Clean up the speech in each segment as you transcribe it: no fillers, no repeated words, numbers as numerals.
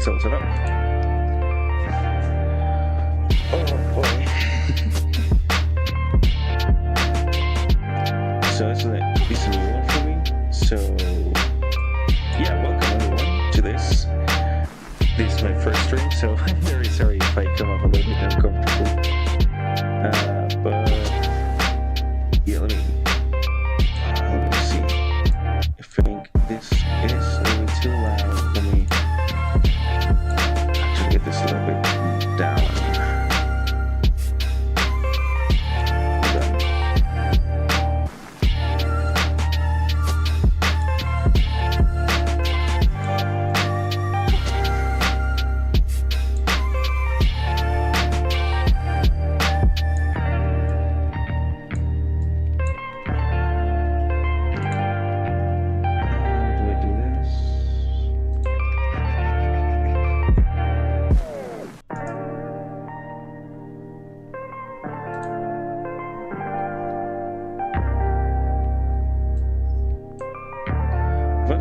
Sells it up. Oh boy. So it's a new one for me. So yeah, welcome everyone to this. This is my first stream, so I'm very sorry if I come up a little bit uncomfortable. But yeah, let me see. I think this is a little too loud. Let me actually get this a little bit down.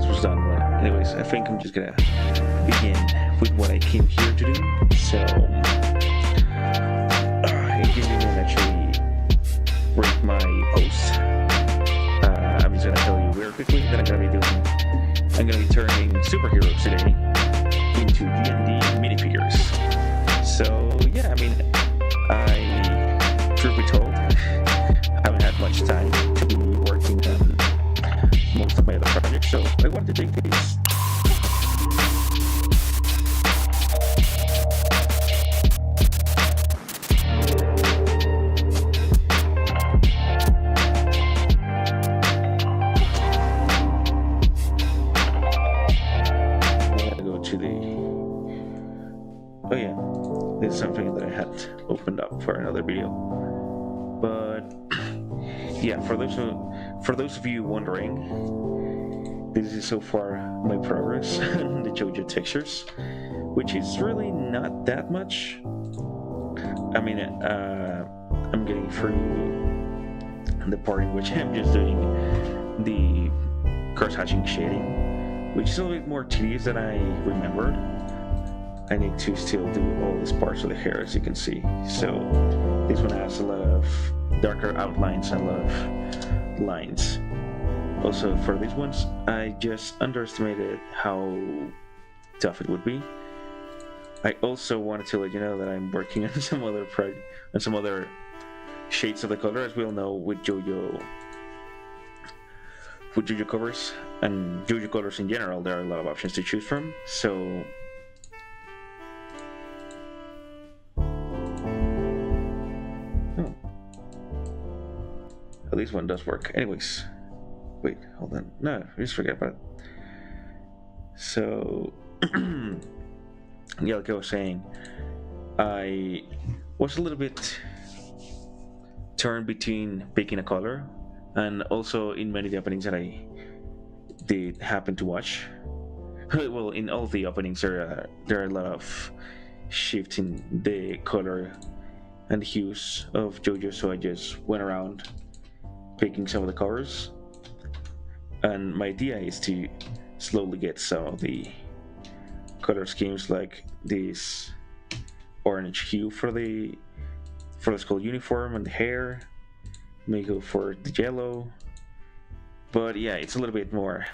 Was done, but anyways, I think I'm just gonna begin with what I came here to do. So I didn't actually break my post. I'm just gonna tell you very quickly that I'm gonna be turning superheroes today into D&D minifigures. So yeah, I mean, truth be told, I haven't had much time to be working on most of my other projects, so I wanted to take this. I'm gonna go to the. Oh yeah, this is something that I had opened up for another video, but yeah, for those of you wondering, this is so far my progress on the JoJo textures, which is really not that much. I mean, I'm getting through the part in which I'm just doing the cross-hatching shading, which is a little bit more tedious than I remembered. I need to still do all these parts of the hair, as you can see. So this one has a lot of darker outlines and a lot of lines. Also, for these ones, I just underestimated how tough it would be. I also wanted to let you know that I'm working on some other shades of the color. As we all know, with JoJo covers and JoJo colors in general, there are a lot of options to choose from. So at least one does work. Anyways, wait, hold on. No, just forget about it. So, yeah, like I was saying, I was a little bit torn between picking a color, and also in many of the openings that I did happen to watch. Well, in all the openings, there are a lot of shifts in the color and hues of JoJo, so I just went around picking some of the colors, and my idea is to slowly get some of the color schemes, like this orange hue for the school uniform and the hair. May go for the yellow, but yeah, it's a little bit more.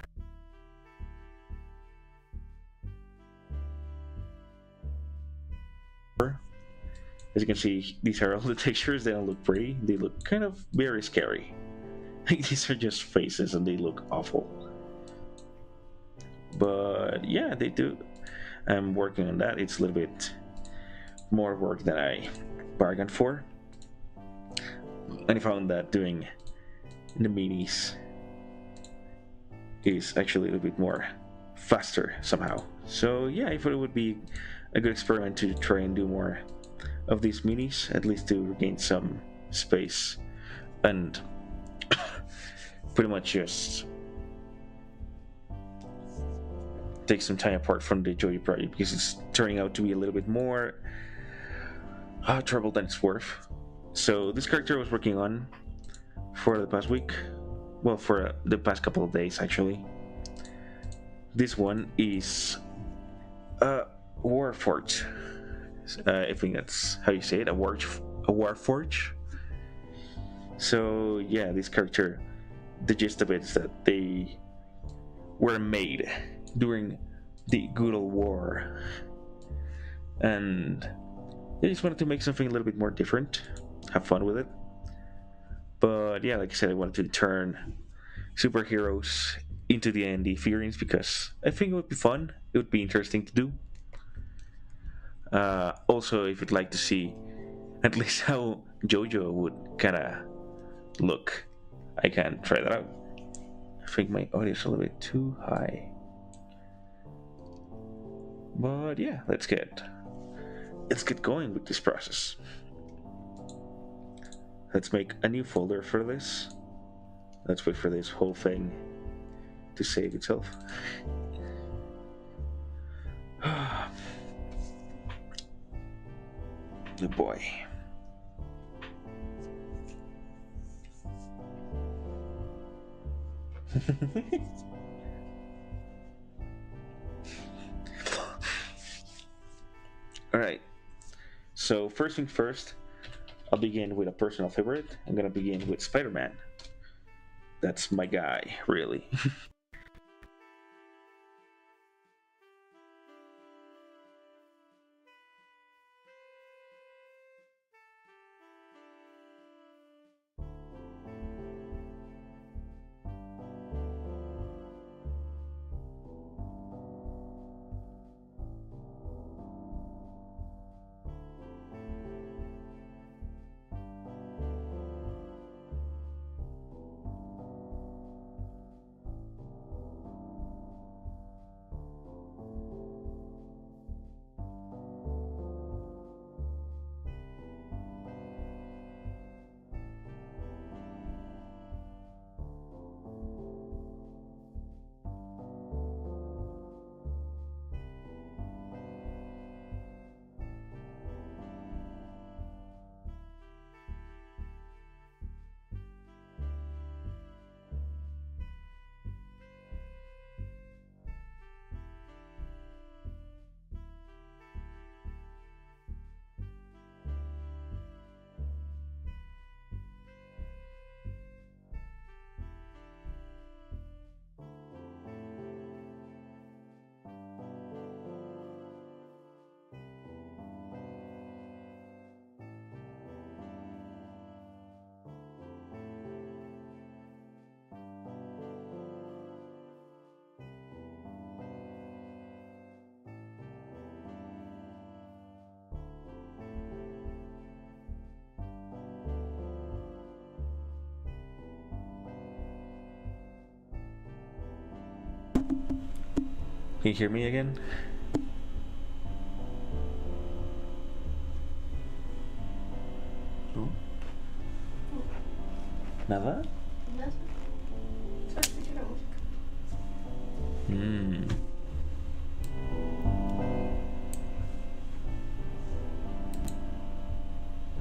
As you can see, these are all the textures. They don't look pretty. They look kind of very scary. These are just faces and they look awful. But yeah, they do. I'm working on that. It's a little bit more work than I bargained for. And I found that doing the minis is actually a little bit more faster somehow. So yeah, I thought it would be a good experiment to try and do more of these minis, at least to regain some space and pretty much just take some time apart from the JoJo project, because it's turning out to be a little bit more trouble than it's worth. So this character I was working on for the past week, well, for the past couple of days actually. This one is Warforge. I think that's how you say it. A Warforge. So yeah, this character, the gist of it is that they were made during the good old war, and they just wanted to make something a little bit more different, have fun with it. But yeah, like I said, I wanted to turn superheroes into the D&D figurines because I think it would be fun. It would be interesting to do. Also, if you'd like to see at least how JoJo would kind of look, I can try that out. I think my audio is a little bit too high. But yeah, let's get going with this process. Let's make a new folder for this. Let's wait for this whole thing to save itself. Good boy. Alright, so first thing first, I'll begin with a personal favorite. I'm gonna begin with Spider-Man. That's my guy, really. Can you hear me again? No? ¿Nada?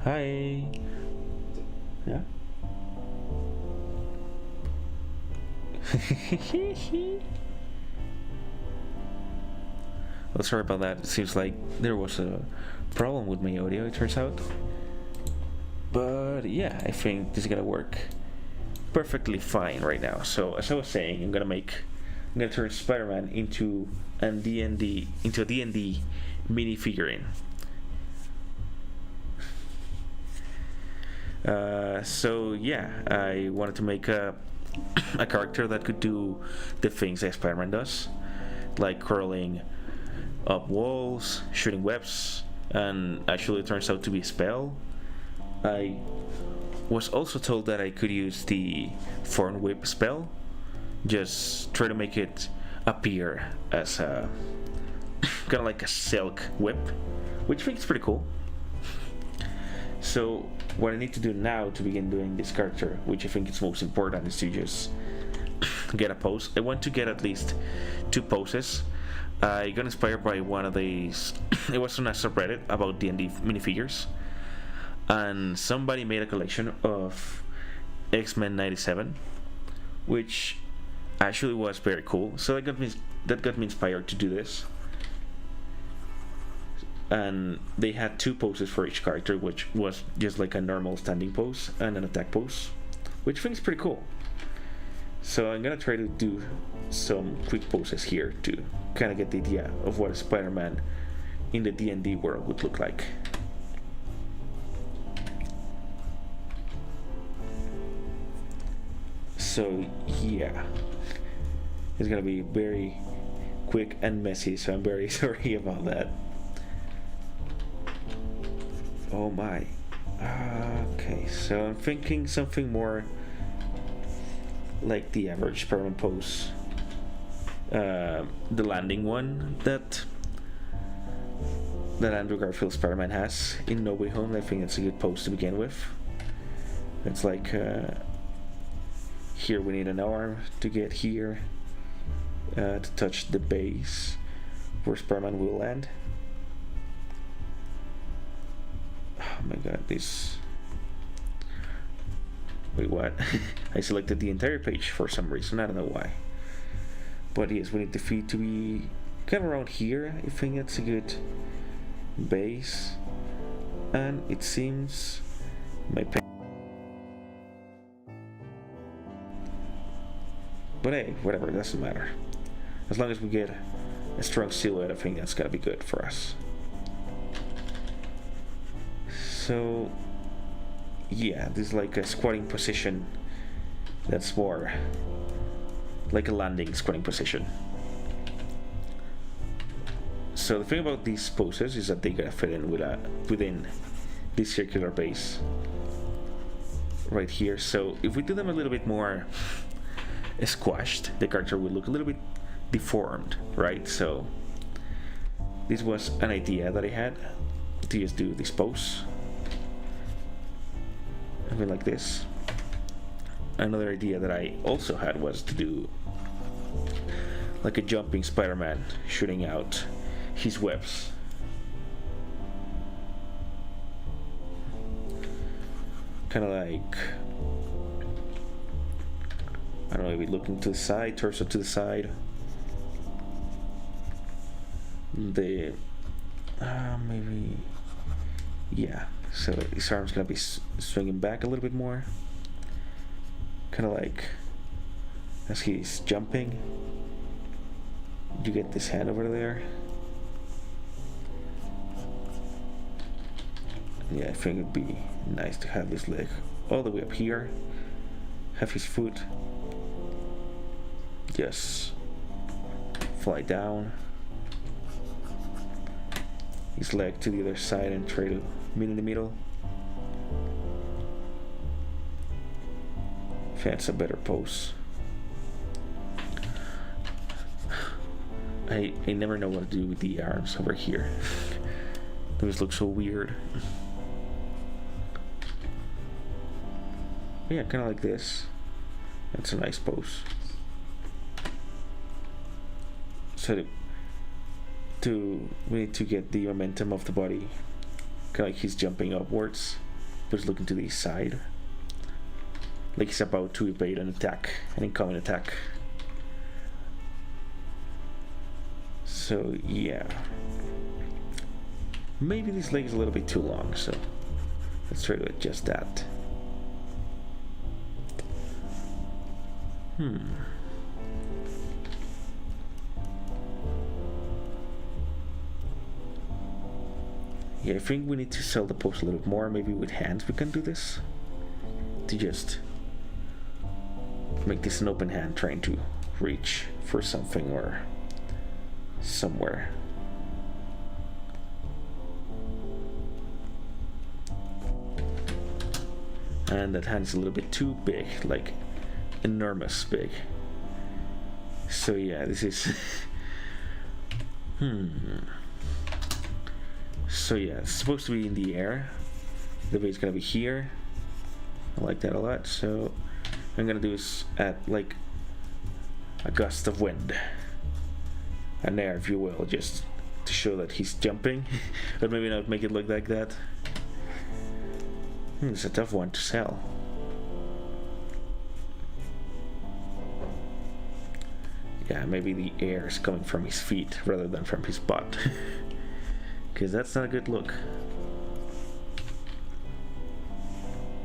Hi. Yeah. Well, sorry about that. It seems like there was a problem with my audio, it turns out. But yeah, I think this is gonna work perfectly fine right now. So as I was saying, I'm gonna turn Spider-Man into a D&D mini figurine. So yeah, I wanted to make a character that could do the things that Spider-Man does, like curling up walls, shooting webs, and actually it turns out to be a spell. I was also told that I could use the Thorn Whip spell, just try to make it appear as a kind of like a silk whip, which I think is pretty cool. So what I need to do now to begin doing this character, which I think is most important, is to just get a pose. I want to get at least 2 poses. I got inspired by one of these. It was on a subreddit about D&D minifigures, and somebody made a collection of X-Men 97, which actually was very cool. So that got me inspired to do this. and they had two poses for each character, which was just like a normal standing pose and an attack pose, which I think is pretty cool. So I'm gonna try to do some quick poses here to kind of get the idea of what a Spider-Man in the D&D world would look like. So yeah, it's gonna be very quick and messy, so I'm very sorry about that. Oh my. Okay, so I'm thinking something more like the average Spider-Man pose. The landing one that Andrew Garfield's Spider-Man has in No Way Home. I think it's a good pose to begin with. It's like here we need an arm to get here to touch the base where Spider-Man will land. Oh my god, this... Wait, what? I selected the entire page for some reason, I don't know why. But yes, we need the feet to be kind of around here. I think that's a good base. And it seems my pen... But hey, whatever, it doesn't matter. As long as we get a strong silhouette, I think that's gonna be good for us. So yeah, this is like a squatting position that's more like a landing squatting position. So the thing about these poses is that they gotta fit in within this circular base right here. So if we do them a little bit more squashed, the character will look a little bit deformed, right? So this was an idea that I had to just do this pose. I mean, like this. Another idea that I also had was to do like a jumping Spider-Man shooting out his webs. Kind of like, I don't know, maybe looking to the side, torso to the side. The maybe, yeah. So his arm's gonna be swinging back a little bit more, kind of like as he's jumping. You get this hand over there. Yeah, I think it'd be nice to have this leg all the way up here, have his foot just fly down, his leg to the other side and try to meet in the middle. I think that's a better pose. I never know what to do with the arms over here. Those look so weird. Yeah, kind of like this. That's a nice pose. So we need to get the momentum of the body, kind of like he's jumping upwards, but he's looking to the side, like he's about to evade an attack, an incoming attack. So yeah, maybe this leg is a little bit too long, so let's try to adjust that. Yeah, I think we need to sell the pose a little bit more. Maybe with hands we can do this, to just make this an open hand trying to reach for something or somewhere. And that hand's a little bit too big, like enormous big. So yeah, this is so yeah, it's supposed to be in the air. The bait's gonna be here. I like that a lot. So I'm gonna do this at like a gust of wind, an air, if you will, just to show that he's jumping. But maybe not make it look like that. It's a tough one to sell. Yeah, maybe the air is coming from his feet rather than from his butt. because that's not a good look.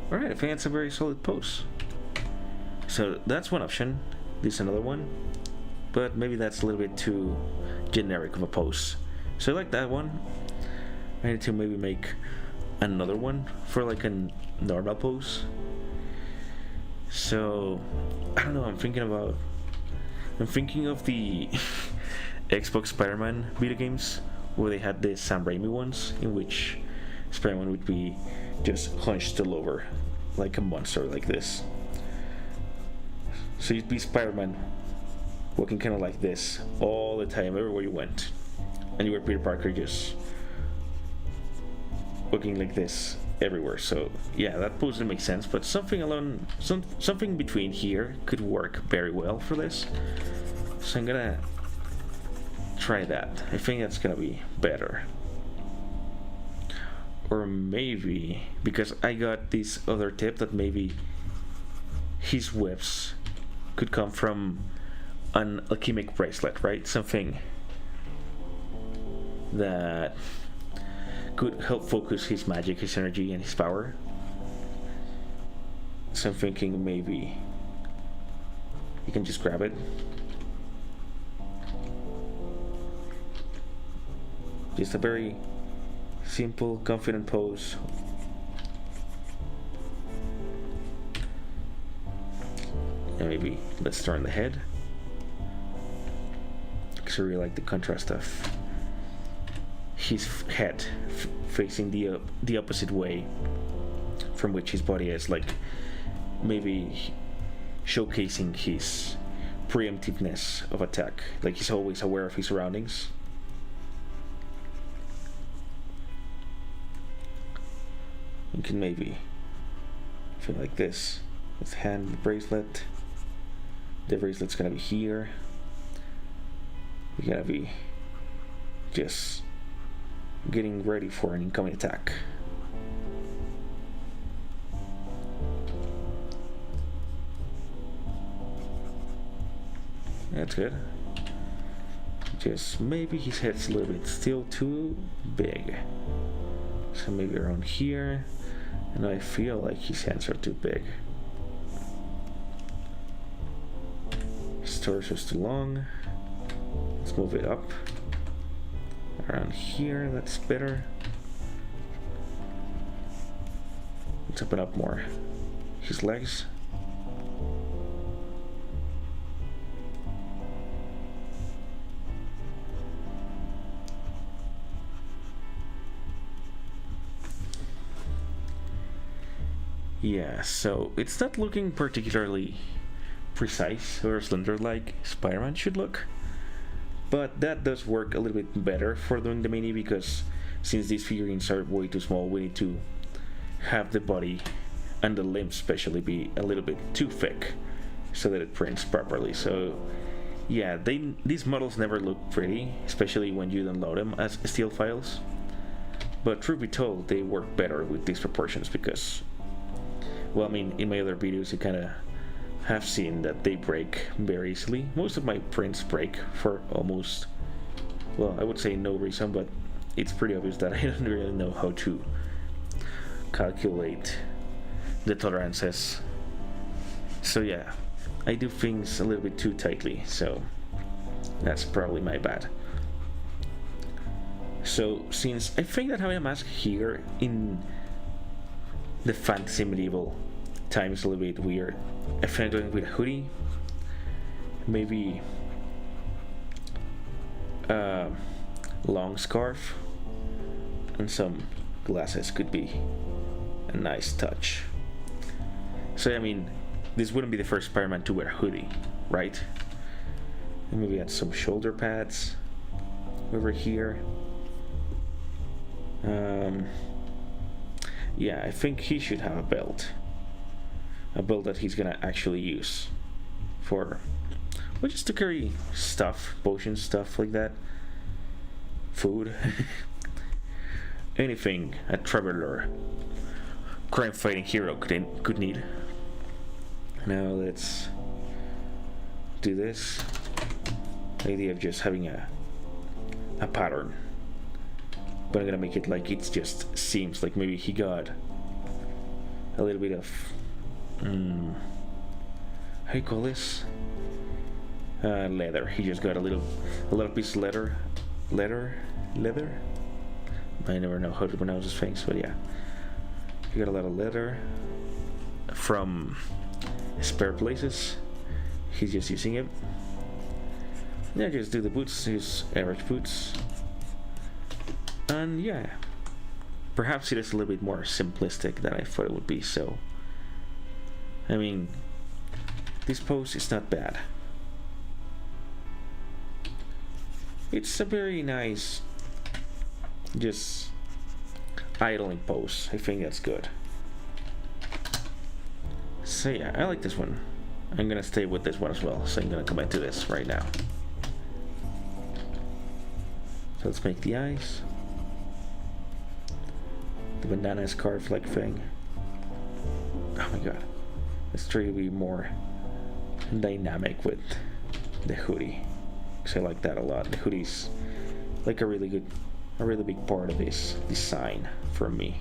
Alright, I think that's a very solid pose. So that's one option. This is another one, but maybe that's a little bit too generic of a pose. So I like that one. I need to maybe make another one for like a normal pose. So I don't know, I'm thinking of the Xbox Spider-Man video games where they had the Sam Raimi ones, in which Spider-Man would be just hunched all over like a monster like this. So you'd be Spider-Man walking kind of like this all the time, everywhere you went, and you were Peter Parker just walking like this everywhere. So yeah, that pose doesn't make sense, but something between here could work very well for this. So I'm gonna try that. I think that's gonna be better. Or maybe, because I got this other tip that maybe his webs could come from an alchemic bracelet, right? Something that could help focus his magic, his energy, and his power. So I'm thinking maybe you can just grab it. Just a very simple, confident pose. And maybe let's turn the head, because I really like the contrast of his head facing the opposite way from which his body is, like maybe showcasing his preemptiveness of attack, like he's always aware of his surroundings. You can maybe feel like this with hand bracelet. The bracelet's gonna be here. You're gonna be just getting ready for an incoming attack. That's good. Just maybe his head's a little bit still too big. So maybe around here. And I feel like his hands are too big. His torso's too long. Let's move it up. Around here, that's better. Let's open up more. His legs. Yeah, so it's not looking particularly precise or slender like Spider-Man should look, but that does work a little bit better for doing the mini, because since these figurines are way too small, we need to have the body and the limbs especially be a little bit too thick so that it prints properly. So yeah, these models never look pretty, especially when you download them as steel files, but truth be told, they work better with these proportions because, well, I mean, in my other videos you kind of have seen that they break very easily. Most of my prints break for almost, well, I would say no reason, but it's pretty obvious that I don't really know how to calculate the tolerances. So yeah, I do things a little bit too tightly, so that's probably my bad. So since I think that having a mask here in the fantasy medieval time is a little bit weird, I think going with a hoodie, maybe a long scarf and some glasses could be a nice touch. So I mean, this wouldn't be the first Spider-Man to wear a hoodie, right? And maybe add some shoulder pads over here. Yeah, I think he should have a belt that he's gonna actually use for, well, just to carry stuff, potions, stuff like that, food, anything a traveler, crime-fighting hero could need. Now let's do this. The idea of just having a pattern but I'm gonna make it like it just seems like maybe he got a little bit of how do you call this, leather. He just got a little piece of leather. I never know how to pronounce these things, but yeah, he got a lot of leather from spare places. He's just using it. Yeah, just do the boots, use average boots, and yeah, perhaps it is a little bit more simplistic than I thought it would be. So I mean, this pose is not bad. It's a very nice just idling pose. I think that's good. So yeah, I like this one. I'm gonna stay with this one as well, so I'm gonna come back to this right now. So let's make the eyes. The banana scarf like thing. Oh my god. Let's try to be more dynamic with the hoodie, because I like that a lot. The hoodie's like a really big part of this design for me.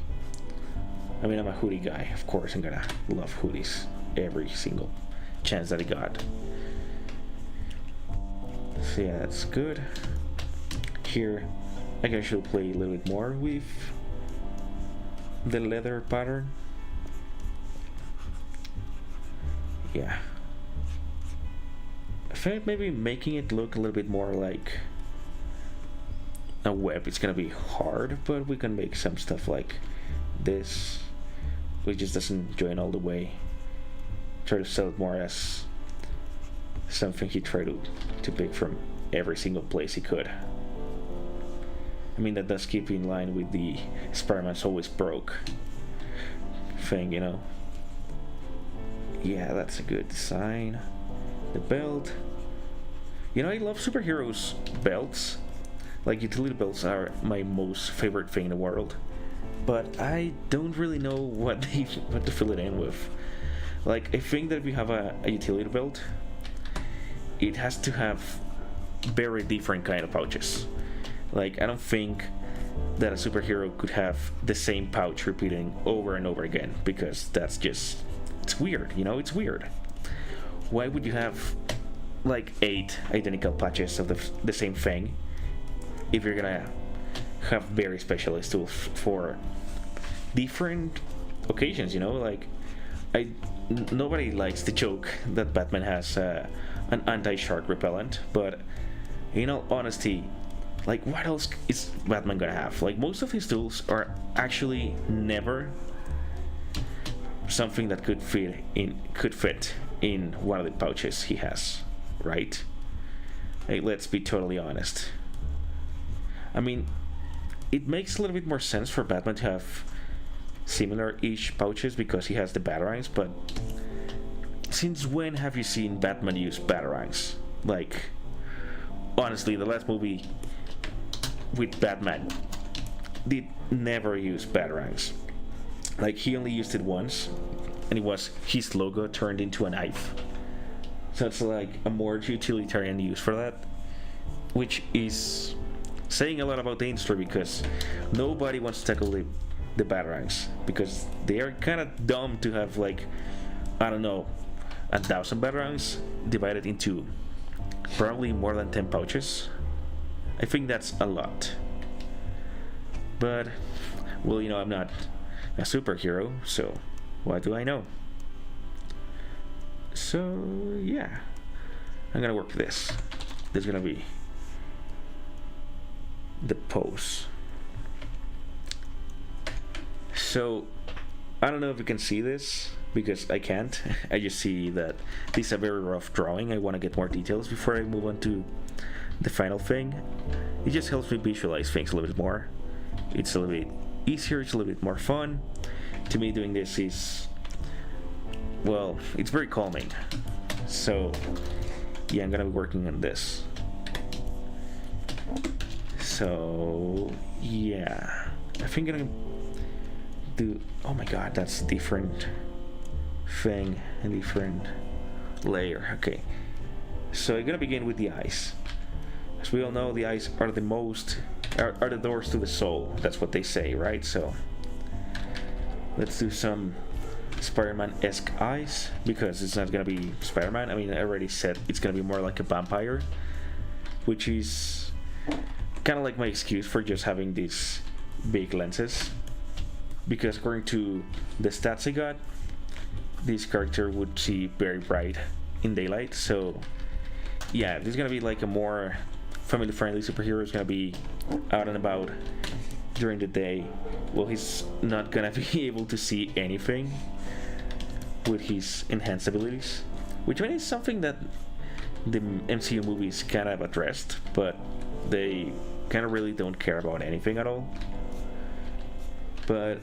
I mean, I'm a hoodie guy. Of course I'm gonna love hoodies every single chance that I got. So yeah, that's good. Here I can actually play a little bit more with the leather pattern. Yeah, I think maybe making it look a little bit more like a web, it's gonna be hard, but we can make some stuff like this, which just doesn't join all the way. Try to sell it more as something he tried to pick from every single place he could. I mean, that does keep in line with the Spider-Man's always broke thing, you know. Yeah, that's a good design. The belt. You know, I love superheroes' belts. Like, utility belts are my most favorite thing in the world. But I don't really know what to fill it in with. Like, I think that if you have a utility belt, it has to have very different kind of pouches. Like, I don't think that a superhero could have the same pouch repeating over and over again, because that's just, it's weird, you know, it's weird. Why would you have like 8 identical patches of the same thing if you're gonna have very specialized tools for different occasions, you know? Like, nobody likes the joke that Batman has an anti-shark repellent, but in all honesty, like, what else is Batman gonna have? Like, most of his tools are actually never something that could fit in one of the pouches he has, right? Hey, let's be totally honest. I mean, it makes a little bit more sense for Batman to have similar-ish pouches because he has the batarangs, but since when have you seen Batman use batarangs? Like, honestly, the last movie with Batman did never use batarangs. Like, he only used it once, and it was his logo turned into a knife. So it's like a more utilitarian use for that, which is saying a lot about the industry, because nobody wants to tackle the batarangs, because they are kind of dumb to have, like, I don't know, 1,000 batarangs divided into probably more than 10 pouches. I think that's a lot. But, well, you know, I'm not a superhero, so what do I know? So yeah, I'm gonna work with this. This is gonna be the pose. So I don't know if you can see this, because I can't. I just see that this is a very rough drawing. I want to get more details before I move on to the final thing. It just helps me visualize things a little bit more. It's a little bit easier, it's a little bit more fun. To me, doing this is, well, it's very calming. So yeah, I'm gonna be working on this. So yeah, I think I'm gonna do, oh my god, that's a different thing, a different layer. Okay, so I'm gonna begin with the eyes. As we all know, the eyes are the most are the doors to the soul. That's what they say, right? So let's do some Spider-Man-esque eyes, because it's not gonna be Spider-Man. I mean, I already said it's gonna be more like a vampire, which is kind of like my excuse for just having these big lenses, because according to the stats I got, this character would see very bright in daylight. So yeah, if there's gonna be like a more family-friendly superhero, is gonna be out and about during the day, well, he's not gonna be able to see anything with his enhanced abilities, which I mean is something that the MCU movies kind of addressed, but they kind of really don't care about anything at all. But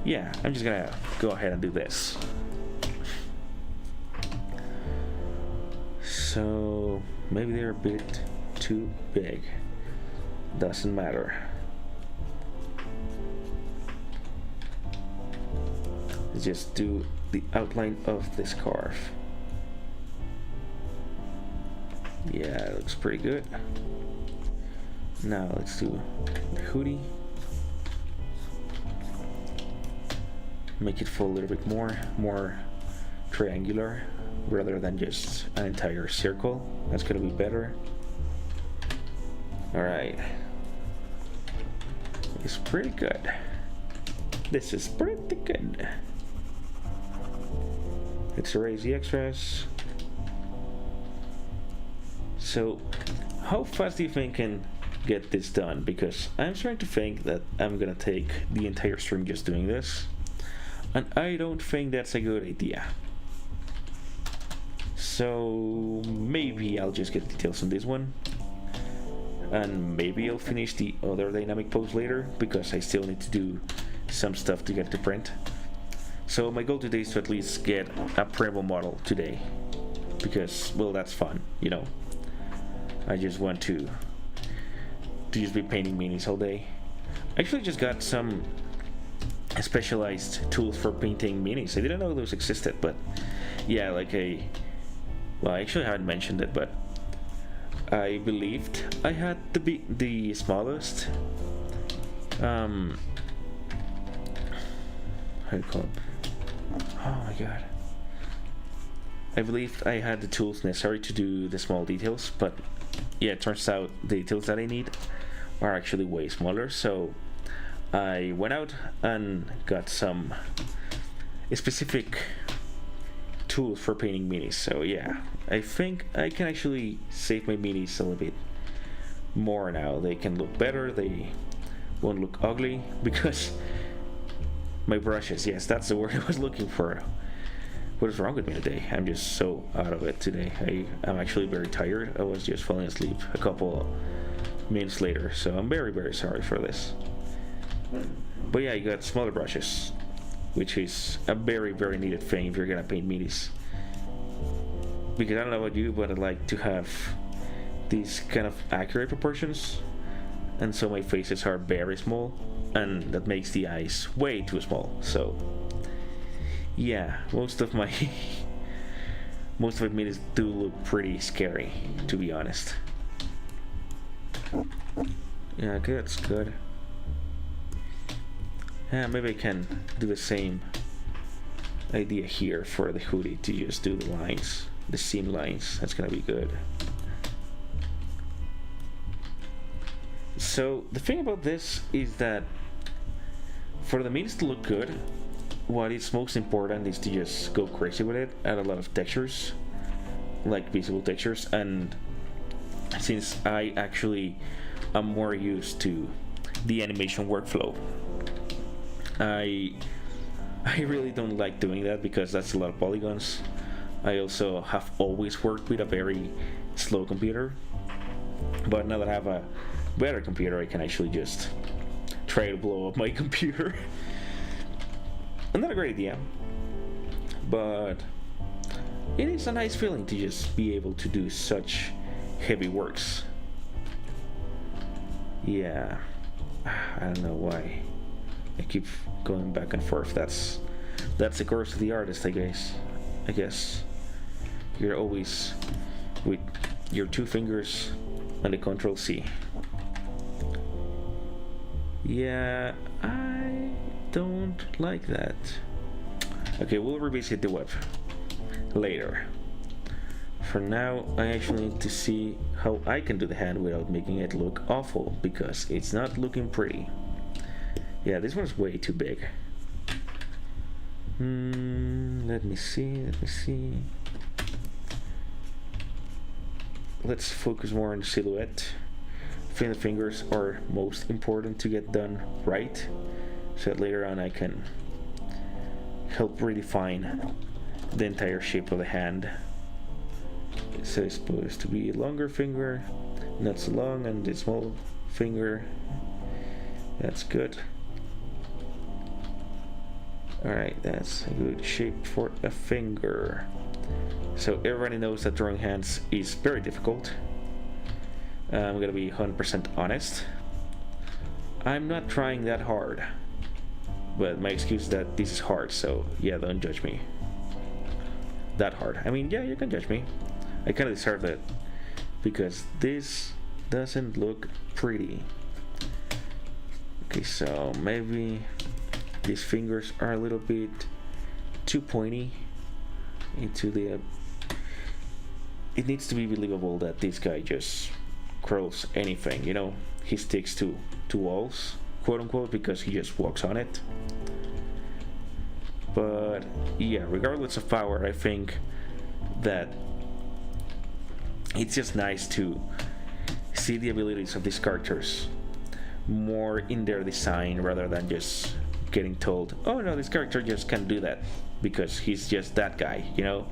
yeah, I'm just gonna go ahead and do this. So maybe they're a bit too big. Doesn't matter. Let's just do the outline of the scarf. Yeah, it looks pretty good. Now let's do the hoodie. Make it fall a little bit more triangular rather than just an entire circle. That's gonna be better. Alright. It's pretty good. This is pretty good. Let's erase the extras. So, how fast do you think I can get this done? Because I'm starting to think that I'm gonna take the entire stream just doing this, and I don't think that's a good idea. So maybe I'll just get details on this one, and maybe I'll finish the other dynamic pose later, because I still need to do some stuff to get to print. So my goal today is to at least get a primo model today, because, well, that's fun, you know. I just want to just be painting minis all day. I actually just got some specialized tools for painting minis. I didn't know those existed, but yeah, like well, I actually haven't mentioned it, but I believed I had the smallest how do you call it? Oh my god. I believed I had the tools necessary to do the small details, but yeah, it turns out the details that I need are actually way smaller. So I went out and got some specific tools for painting minis. So yeah, I think I can actually save my minis a little bit more now. They can look better, they won't look ugly, because my brushes, yes, that's the word I was looking for. What is wrong with me today? I'm just so out of it today. I'm actually very tired. I was just falling asleep a couple minutes later, so I'm very, very sorry for this. But yeah, you got smaller brushes, which is a very, very needed thing if you're gonna paint minis. Because I don't know about you, but I like to have these kind of accurate proportions, and so my faces are very small, and that makes the eyes way too small. So yeah, most of my minis do look pretty scary, to be honest. Yeah, okay, that's good. Yeah, maybe I can do the same idea here for the hoodie, to just do the lines, the seam lines. That's gonna be good. So the thing about this is that for the minis to look good, what is most important is to just go crazy with it, add a lot of textures, like visible textures. And since I actually am more used to the animation workflow, I really don't like doing that, because that's a lot of polygons. I also have always worked with a very slow computer, but now that I have a better computer, I can actually just try to blow up my computer. Not a great idea, but it is a nice feeling to just be able to do such heavy works. Yeah, I don't know why I keep going back and forth. That's the course of the artist, I guess. You're always with your two fingers on the Control C. Yeah, I don't like that. Okay, we'll revisit the web later. For now, I actually need to see how I can do the hand without making it look awful, because it's not looking pretty. Yeah, this one's way too big. Let me see. Let's focus more on the silhouette. I think the fingers are most important to get done right, so that later on I can help redefine the entire shape of the hand. So it's supposed to be a longer finger, not so long, and the small finger. That's good. Alright, that's a good shape for a finger. So everybody knows that drawing hands is very difficult. I'm gonna be 100% honest. I'm not trying that hard, but my excuse is that this is hard, so yeah, don't judge me. That hard. I mean, yeah, you can judge me. I kinda deserve it, because this doesn't look pretty. Okay, so maybe these fingers are a little bit too pointy into the... It needs to be believable that this guy just curls anything, you know? He sticks to walls, quote unquote, because he just walks on it. But yeah, regardless of power, I think that it's just nice to see the abilities of these characters more in their design, rather than just getting told, oh no, this character just can't do that because he's just that guy, you know?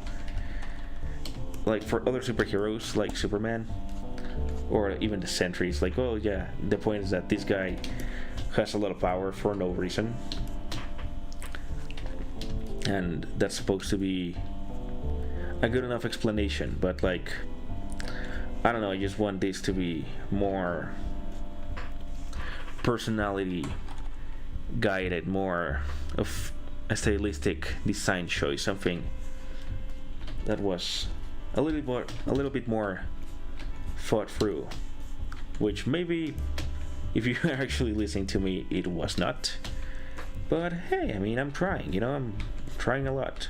Like for other superheroes like Superman or even the Sentries, like, oh yeah, the point is that this guy has a lot of power for no reason, and that's supposed to be a good enough explanation. But like, I don't know, I just want this to be more personality guided, more of a stylistic design choice, something that was a little bit more thought through, which maybe if you are actually listening to me, it was not. But hey, I mean, I'm trying, you know, I'm trying a lot.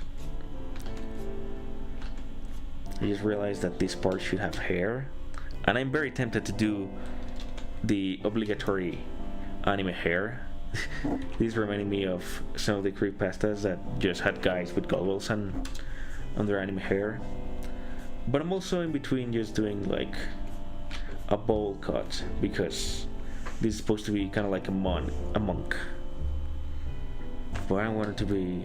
I just realized that this part should have hair, and I'm very tempted to do the obligatory anime hair. These reminding me of some of the creepypastas that just had guys with goggles on their anime hair. But I'm also in between just doing like a bowl cut, because this is supposed to be kind of like a monk. But I don't want it to be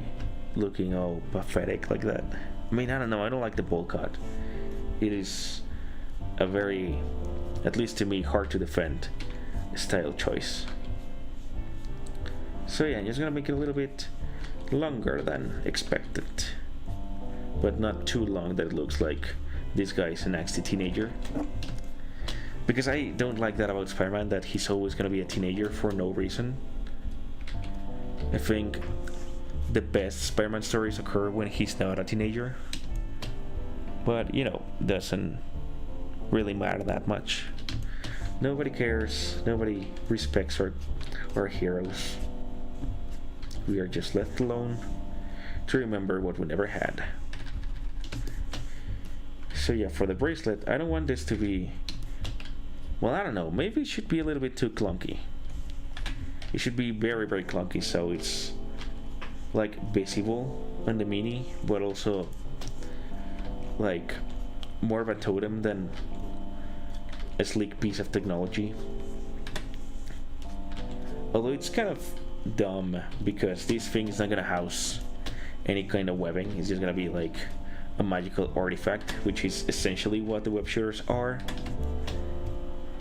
looking all pathetic like that. I mean, I don't know, I don't like the bowl cut. It is a very, at least to me, hard to defend style choice. So yeah, I'm just gonna make it a little bit longer than expected, but not too long that it looks like this guy is an angsty teenager. Because I don't like that about Spider-Man, that he's always gonna be a teenager for no reason. I think the best Spider-Man stories occur when he's not a teenager, but you know, doesn't really matter that much. Nobody cares, nobody respects our heroes. We are just left alone to remember what we never had. So yeah, for the bracelet, I don't want this to be, well, I don't know, maybe it should be a little bit too clunky. It should be very, very clunky, so it's like visible on the mini, but also like more of a totem than a sleek piece of technology. Although it's kind of dumb, because this thing is not gonna house any kind of webbing. It's just gonna be like a magical artifact, which is essentially what the web shooters are.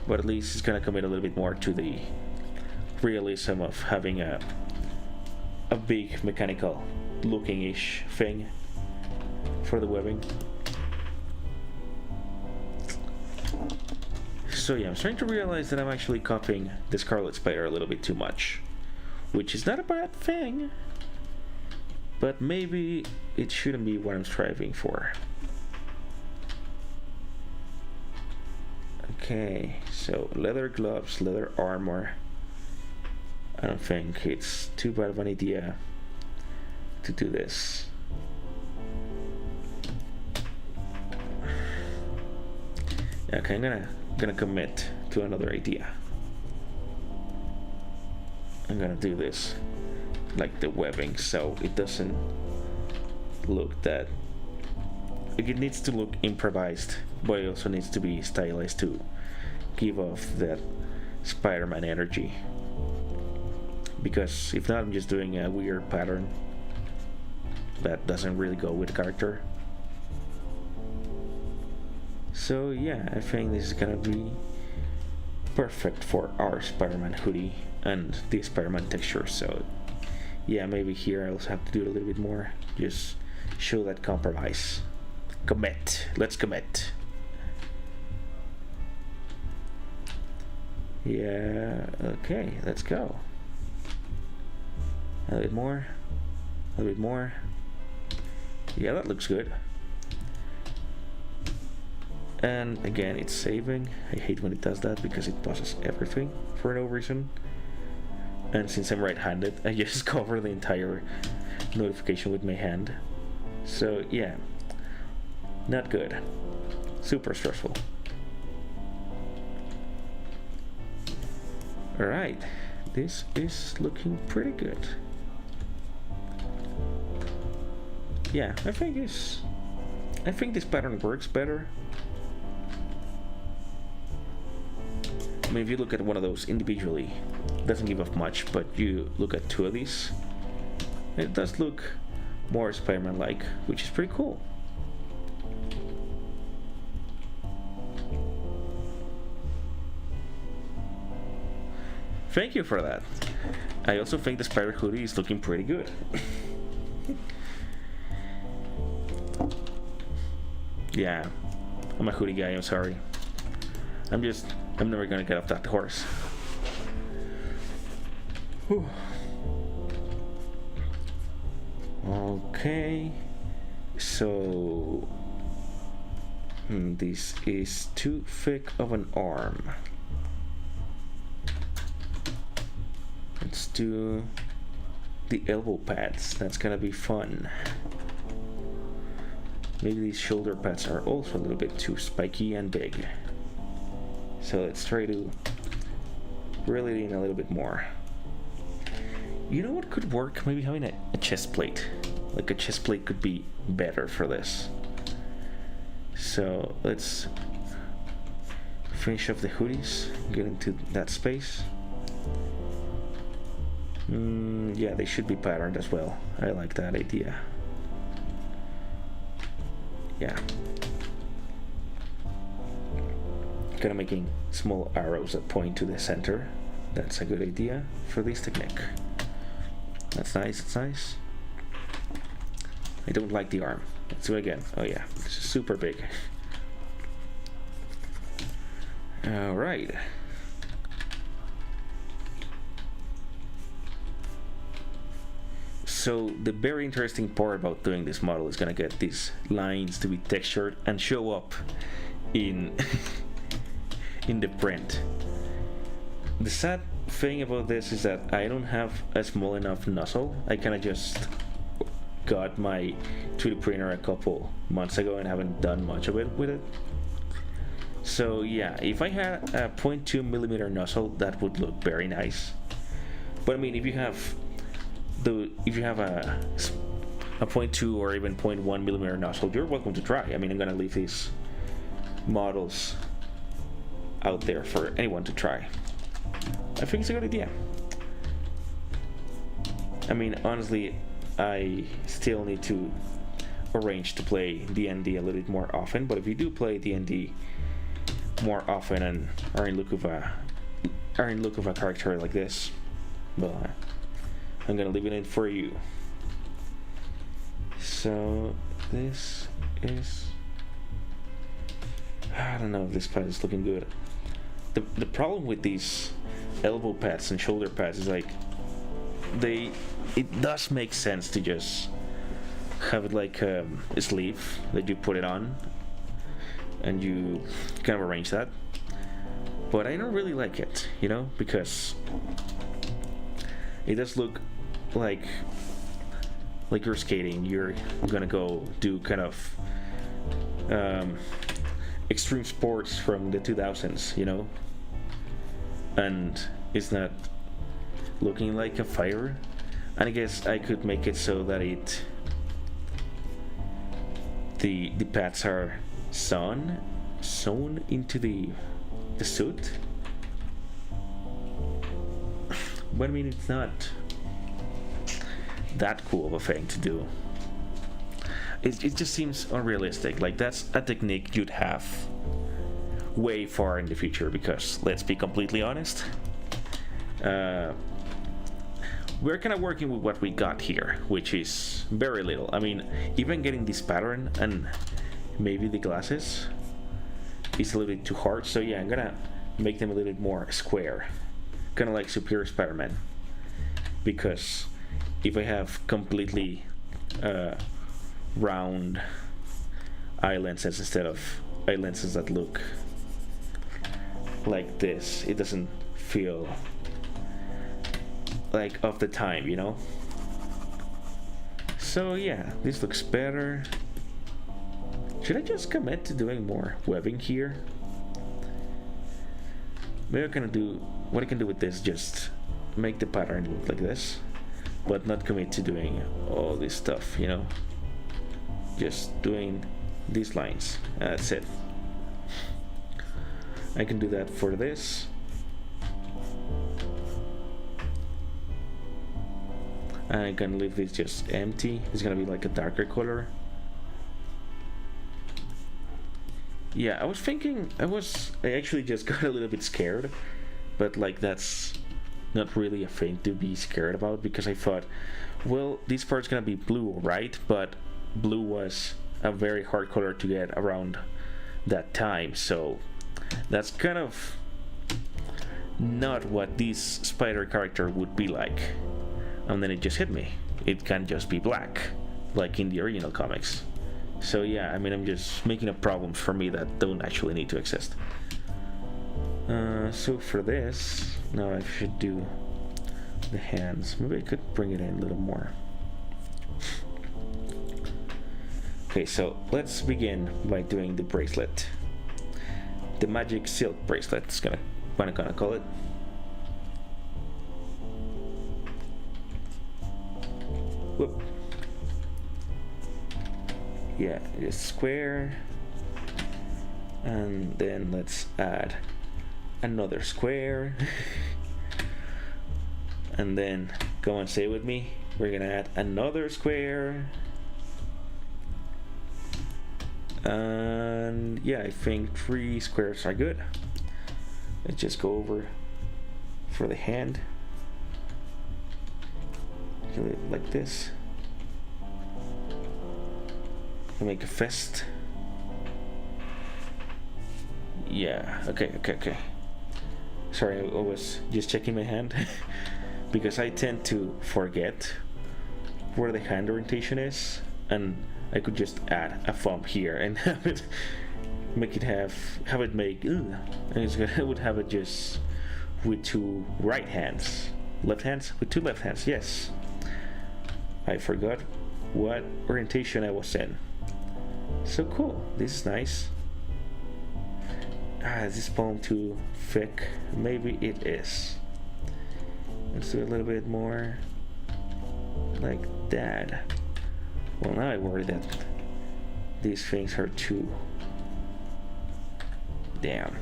But at least it's gonna commit a little bit more to the realism of having a big mechanical looking-ish thing for the webbing. So yeah, I'm starting to realize that I'm actually copying the Scarlet Spider a little bit too much, which is not a bad thing, but maybe it shouldn't be what I'm striving for. Okay, so leather gloves, leather armor. I don't think it's too bad of an idea to do this. Okay, I'm gonna commit to another idea. I'm gonna do this like the webbing, so it doesn't look that. Like, it needs to look improvised, but it also needs to be stylized to give off that Spider-Man energy. Because if not, I'm just doing a weird pattern that doesn't really go with the character. So yeah, I think this is gonna be perfect for our Spider-Man hoodie and the Spider-Man texture. So yeah, maybe here I also have to do it a little bit more. Just show that compromise. Commit. Let's commit. Yeah, okay, let's go. A little bit more. A little bit more. Yeah, that looks good. And again, it's saving. I hate when it does that because it pauses everything for no reason. And since I'm right-handed, I just cover the entire notification with my hand. So yeah, not good. Super stressful. Alright, this is looking pretty good. Yeah, I think this pattern works better. I mean, if you look at one of those individually, it doesn't give off much, but you look at two of these, it does look more Spider-Man-like, which is pretty cool. Thank you for that. I also think the Spider hoodie is looking pretty good. Yeah, I'm a hoodie guy, I'm sorry. I'm never gonna get off that horse. Whew. Okay, so this is too thick of an arm. Let's do the elbow pads. That's gonna be fun. Maybe these shoulder pads are also a little bit too spiky and big. So let's try to reel it in a little bit more. You know what could work? Maybe having a chest plate. Like a chest plate could be better for this. So let's finish off the hoodies, get into that space. Yeah, they should be patterned as well. I like that idea. Yeah. Kind of making small arrows that point to the center. That's a good idea for this technique. That's nice, it's nice. I don't like the arm. Let's do it again. Oh yeah, this is super big. Alright. So the very interesting part about doing this model is gonna get these lines to be textured and show up in in the print. The sad thing about this is that I don't have a small enough nozzle. I kinda just got my 3D printer a couple months ago and haven't done much of it with it. So yeah, if I had a 0.2mm nozzle, that would look very nice. But I mean, if you have a 0.2 or even 0.1mm nozzle, you're welcome to try. I mean, I'm gonna leave these models out there for anyone to try. I think it's a good idea. I mean, honestly, I still need to arrange to play D&D a little bit more often, but if you do play D&D more often and are in look of a character like this, well, I'm gonna leave it in for you. So this is, I don't know if this pad is looking good. The problem with these elbow pads and shoulder pads is like it does make sense to just have it like a sleeve that you put it on and you kind of arrange that, but I don't really like it, you know, because it does look like you're skating. You're gonna go do kind of extreme sports from the 2000s, you know, and it's not looking like a fire. And I guess I could make it so that the pads are sewn into the suit. But I mean, it's not that cool of a thing to do. It just seems unrealistic. Like, that's a technique you'd have way far in the future, because let's be completely honest, we're kind of working with what we got here, which is very little. I mean, even getting this pattern and maybe the glasses is a little bit too hard. So yeah, I'm gonna make them a little bit more square, kind of like Superior Spider-Man, because if I have completely round eye lenses instead of eye lenses that look like this, it doesn't feel like of the time, you know? So yeah, this looks better. Should I just commit to doing more webbing here? Maybe I can do what I can do with this, just make the pattern look like this, but not commit to doing all this stuff, you know? Just doing these lines. That's it. I can do that for this. And I can leave this just empty. It's gonna be like a darker color. Yeah, I was thinking, I actually just got a little bit scared, but like that's not really a thing to be scared about, because I thought, well, this part's gonna be blue, right? But blue was a very hard color to get around that time, so that's kind of not what this spider character would be like. And then it just hit me, it can't just be black like in the original comics. So yeah, I mean, I'm just making up problems for me that don't actually need to exist. So for this, now I should do the hands. Maybe I could bring it in a little more. Okay, so let's begin by doing the bracelet. The magic silk bracelet is what I'm gonna call it. Whoop. Yeah, just square, and then let's add another square. And then go and say it with me, we're gonna add another square. And yeah, I think 3 squares are good. Let's just go over for the hand, do it like this. Make a fist. Yeah, okay. Sorry, I was just checking my hand because I tend to forget where the hand orientation is, and I could just add a thumb here and have it make it have it make and I would have it just with 2 right hands, left hands with 2 left hands. Yes, I forgot what orientation I was in. So cool, this is nice. Is this poem too thick? Maybe it is. Let's do a little bit more like that. Well, now I worry that these things are too damn.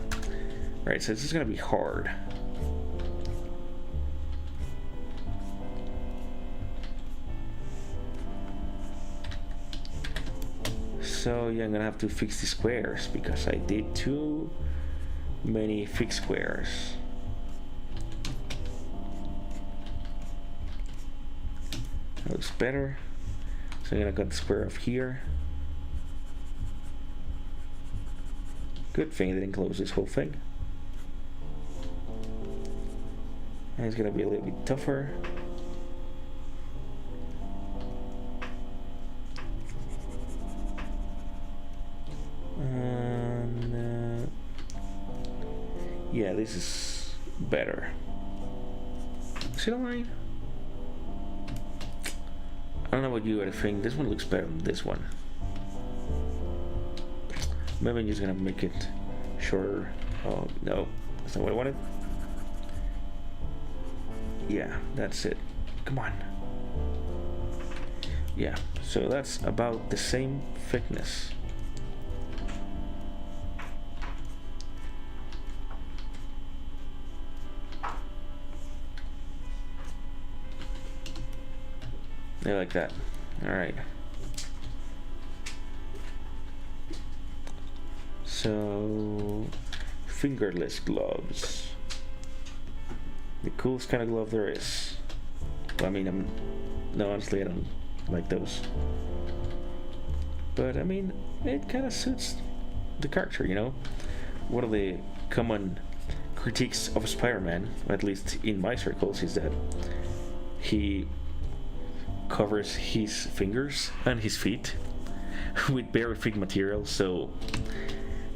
Right, so this is gonna be hard. So yeah, I'm gonna have to fix the squares because I did too many fixed squares. That looks better. So I'm gonna cut the square off here. Good thing I didn't close this whole thing. And it's gonna be a little bit tougher. Yeah, this is better. See the line? I don't know what you think. This one looks better than this one. Maybe I'm just gonna make it shorter. Oh no, that's not what I wanted. Yeah, that's it. Come on. Yeah, so that's about the same thickness. I like that. Alright. So, fingerless gloves. The coolest kind of glove there is. Well, I mean, no, honestly, I don't like those. But I mean, it kind of suits the character, you know? One of the common critiques of Spider-Man, at least in my circles, is that he covers his fingers and his feet with very thick material, so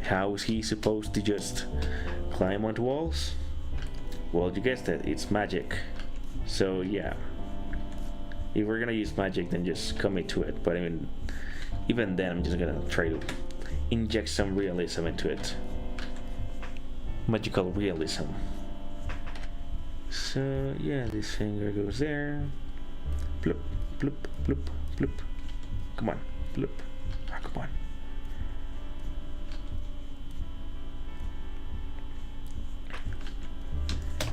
how is he supposed to just climb onto walls? Well, you guessed it, it's magic. So yeah, if we're gonna use magic, then just commit to it. But I mean, even then, I'm just gonna try to inject some realism into it. Magical realism. So yeah, this finger goes there. Bloop, bloop, bloop, bloop. Come on, bloop. Ah, come on.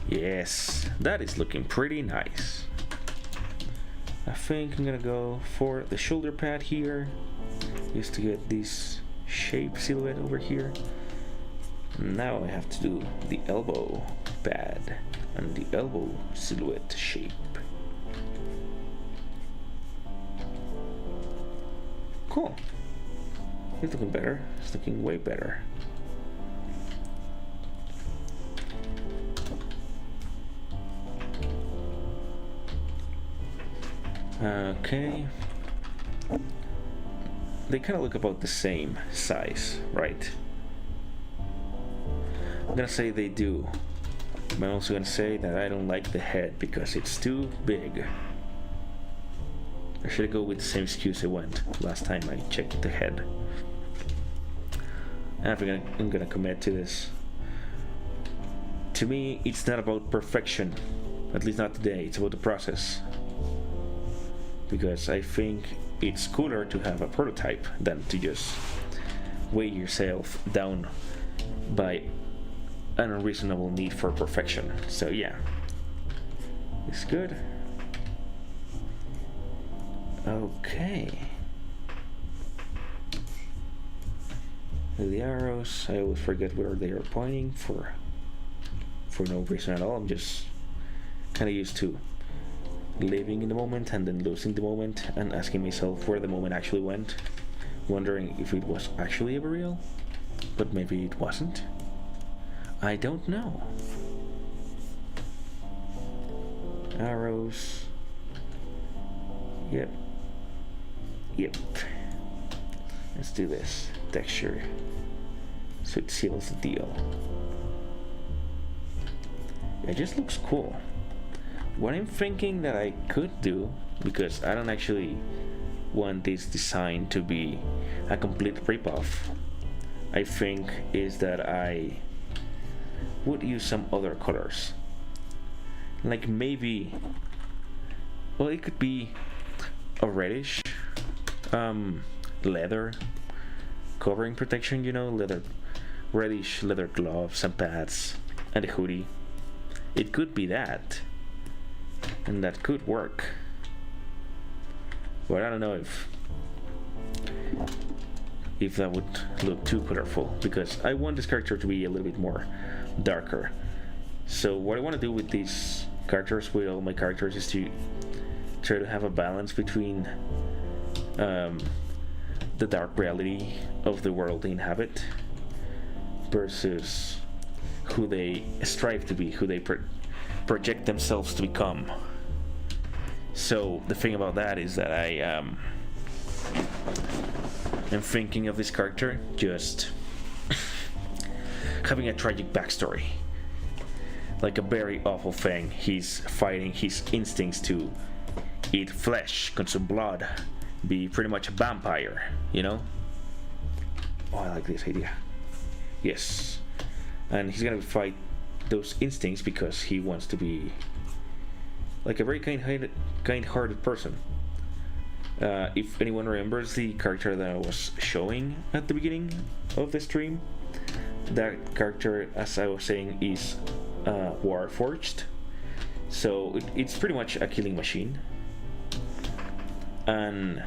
Yes, that is looking pretty nice. I think I'm gonna go for the shoulder pad here, just to get this shape silhouette over here. Now I have to do the elbow pad and the elbow silhouette shape. Cool. It's looking better. It's looking way better. Okay. They kind of look about the same size, right? I'm gonna say they do. I'm also gonna say that I don't like the head because it's too big. I should go with the same excuse I went last time I checked the head. I'm gonna commit to this. To me, it's not about perfection, at least not today. It's about the process. Because I think it's cooler to have a prototype than to just weigh yourself down by an unreasonable need for perfection. So yeah, it's good. Okay. The arrows, I always forget where they are pointing for no reason at all. I'm just kind of used to living in the moment and then losing the moment and asking myself where the moment actually went, wondering if it was actually ever real, but maybe it wasn't. I don't know. Arrows. Yep. Let's do this. Texture. So it seals the deal. It just looks cool. What I'm thinking that I could do, because I don't actually want this design to be a complete ripoff, I think is that I would use some other colors. Like maybe, well, it could be a reddish leather covering protection, you know, reddish leather gloves and pads and a hoodie. It could be that. And that could work, but I don't know if that would look too colorful, because I want this character to be a little bit more darker. So what I want to do with these characters, with all my characters, is to try to have a balance between the dark reality of the world they inhabit versus who they strive to be, who they project themselves to become. So the thing about that is that I am thinking of this character just having a tragic backstory, like a very awful thing. He's fighting his instincts to eat flesh, consume blood, be pretty much a vampire, you know? Oh, I like this idea. Yes. And he's gonna fight those instincts because he wants to be like a very kind-hearted person. If anyone remembers the character that I was showing at the beginning of the stream, that character, as I was saying, is Warforged. So it's pretty much a killing machine, and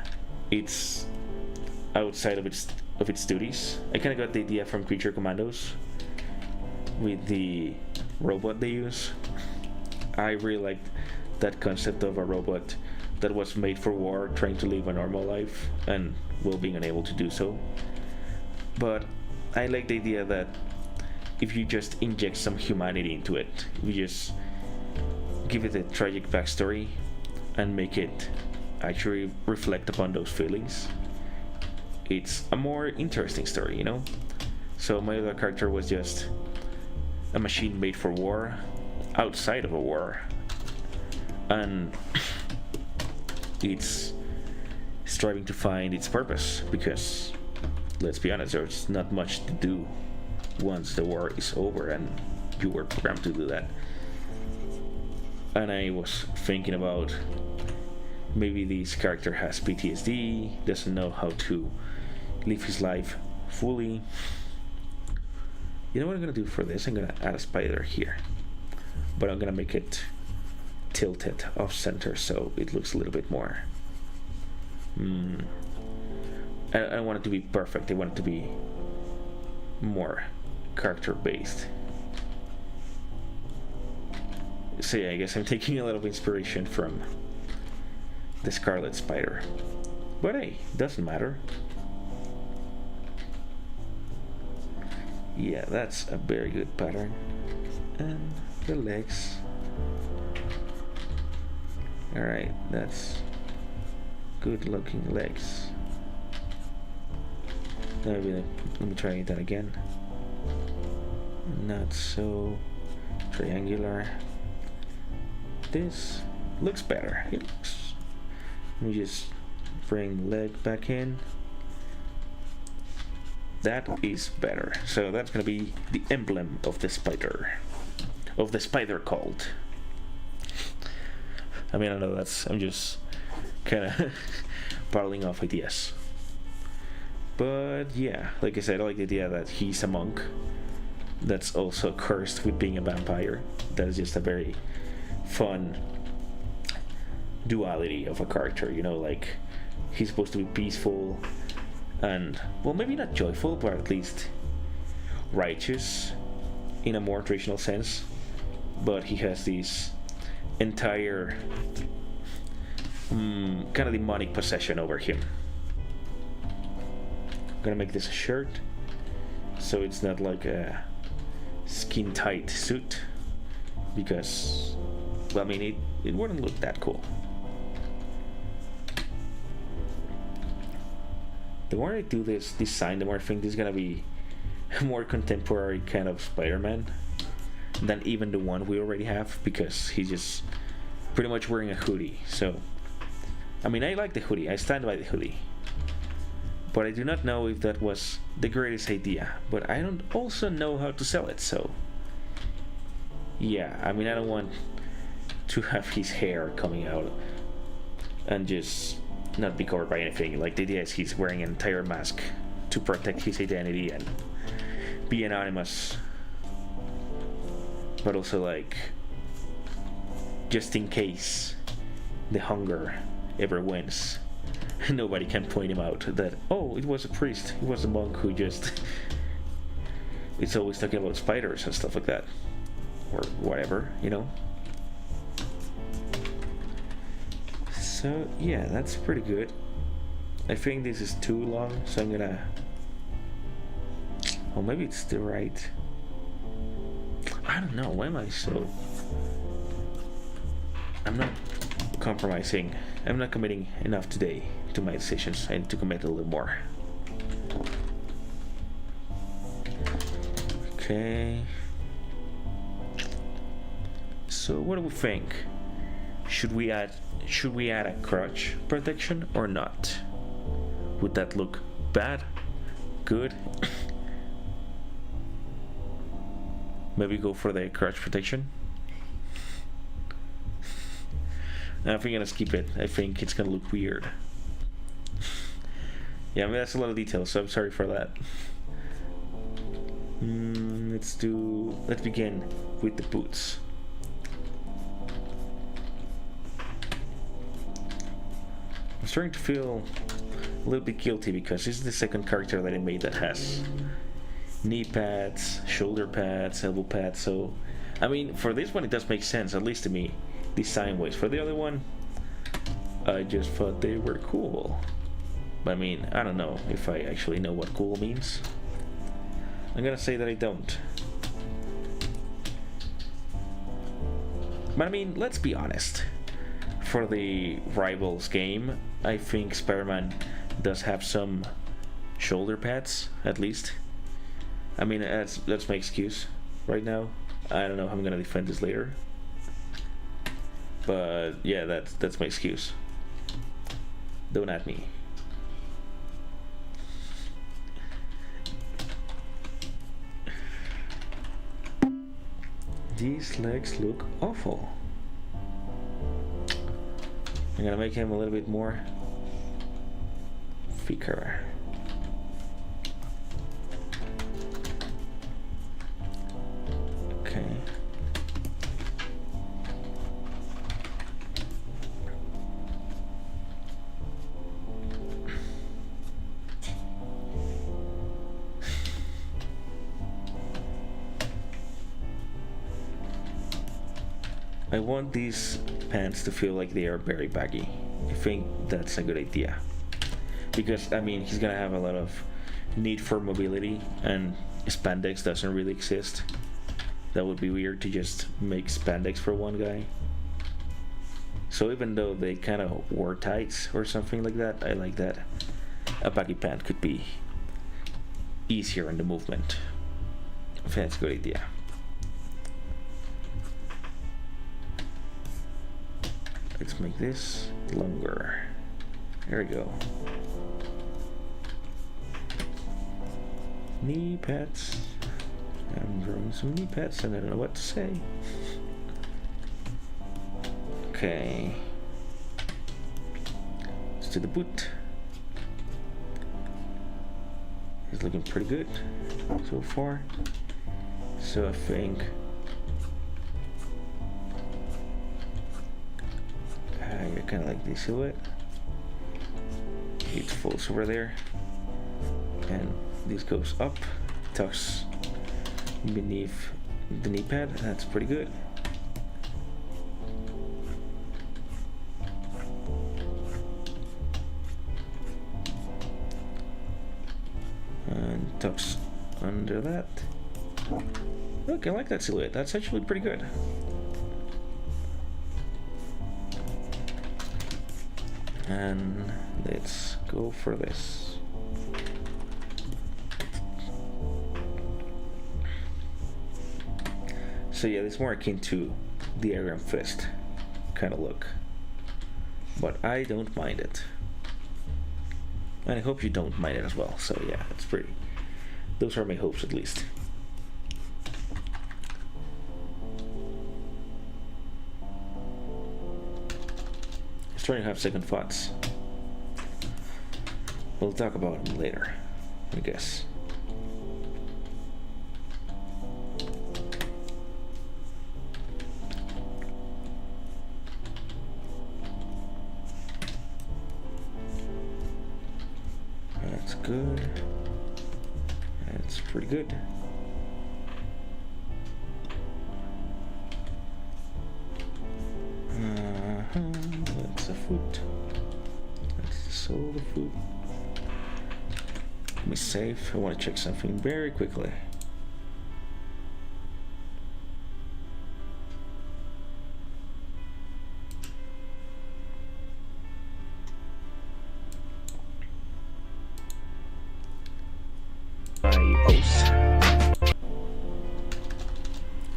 it's outside of its duties. I kind of got the idea from Creature Commandos with the robot they use. I really liked that concept of a robot that was made for war, trying to live a normal life and being unable to do so. But I like the idea that if you just inject some humanity into it, you just give it a tragic backstory and make it actually reflect upon those feelings, it's a more interesting story, you know? So my other character was just a machine made for war, outside of a war, and it's striving to find its purpose, because let's be honest, there's not much to do once the war is over, and you were programmed to do that. And I was thinking about maybe this character has PTSD, doesn't know how to live his life fully. You know what I'm gonna do for this? I'm gonna add a spider here, but I'm gonna make it tilted off center so it looks a little bit more. I don't want it to be perfect. I want it to be more character based. So yeah, I guess I'm taking a lot of inspiration from the Scarlet Spider, but hey, doesn't matter. Yeah, that's a very good pattern. And the legs. Alright, that's good looking legs. Let me try that again. Not so triangular. This looks better. It looks. Let me just bring the leg back in. That is better. So that's gonna be the emblem of the spider cult. I mean, I know I'm just kind of bottling off ideas. But yeah, like I said, I like the idea that he's a monk that's also cursed with being a vampire. That is just a very fun duality of a character, you know, like he's supposed to be peaceful and, well, maybe not joyful, but at least righteous in a more traditional sense. But he has this entire kind of demonic possession over him. I'm gonna make this a shirt so it's not like a skin tight suit, because, well, I mean, it wouldn't look that cool. The more I do this design, the more I think this is gonna be a more contemporary kind of Spider-Man than even the one we already have, because he's just pretty much wearing a hoodie. So, I mean, I like the hoodie, I stand by the hoodie, but I do not know if that was the greatest idea. But I don't also know how to sell it, so yeah, I mean, I don't want to have his hair coming out and just not be covered by anything. Like, the idea is he's wearing an entire mask to protect his identity and be anonymous, but also, like, just in case the hunger ever wins, nobody can point him out that, oh, it was a priest, it was a monk who just it's always talking about spiders and stuff like that, or whatever, you know. So yeah, that's pretty good. I think this is too long, so I'm gonna, oh, maybe it's the right, I don't know, why am I so, I'm not compromising, I'm not committing enough today to my decisions. I need to commit a little more. Okay, so what do we think? should we add a crotch protection or not? Would that look bad? Good? Maybe go for the crotch protection. I think I'm gonna skip it. I think it's gonna look weird. Yeah, I mean that's a lot of details, so I'm sorry for that. Let's begin with the boots. I'm starting to feel a little bit guilty because this is the second character that I made that has knee pads, shoulder pads, elbow pads, so I mean for this one it does make sense, at least to me, design wise. For the other one, I just thought they were cool. But I mean, I don't know if I actually know what cool means. I'm gonna say that I don't. But I mean, let's be honest. For the Rivals game, I think Spider-Man does have some shoulder pads, at least. I mean, that's my excuse right now. I don't know how I'm gonna defend this later. But yeah, that's my excuse. Don't at me. These legs look awful. I'm gonna make him a little bit more thicker. Okay. I want these pants to feel like they are very baggy. I think that's a good idea. Because, I mean, he's gonna have a lot of need for mobility, and spandex doesn't really exist. That would be weird to just make spandex for one guy. So even though they kind of wore tights or something like that, I like that a baggy pant could be easier in the movement. I think that's a good idea. Let's make this longer. There we go. Knee pads. I'm drawing some knee pads and I don't know what to say. Okay. Let's do the boot. He's looking pretty good so far. So I think I kind of like the silhouette. It folds over there, and this goes up, tucks beneath the knee pad. That's pretty good. And tucks under that. Look, I like that silhouette. That's actually pretty good. And let's go for this. So yeah, it's more akin to the Iron Fist kind of look, but I don't mind it, and I hope you don't mind it as well. So yeah, it's pretty. Those are my hopes, at least. Starting to have second thoughts. We'll talk about them later, I guess. That's good. That's pretty good. That's a foot. That's the sole of the foot. Let me save. I want to check something very quickly.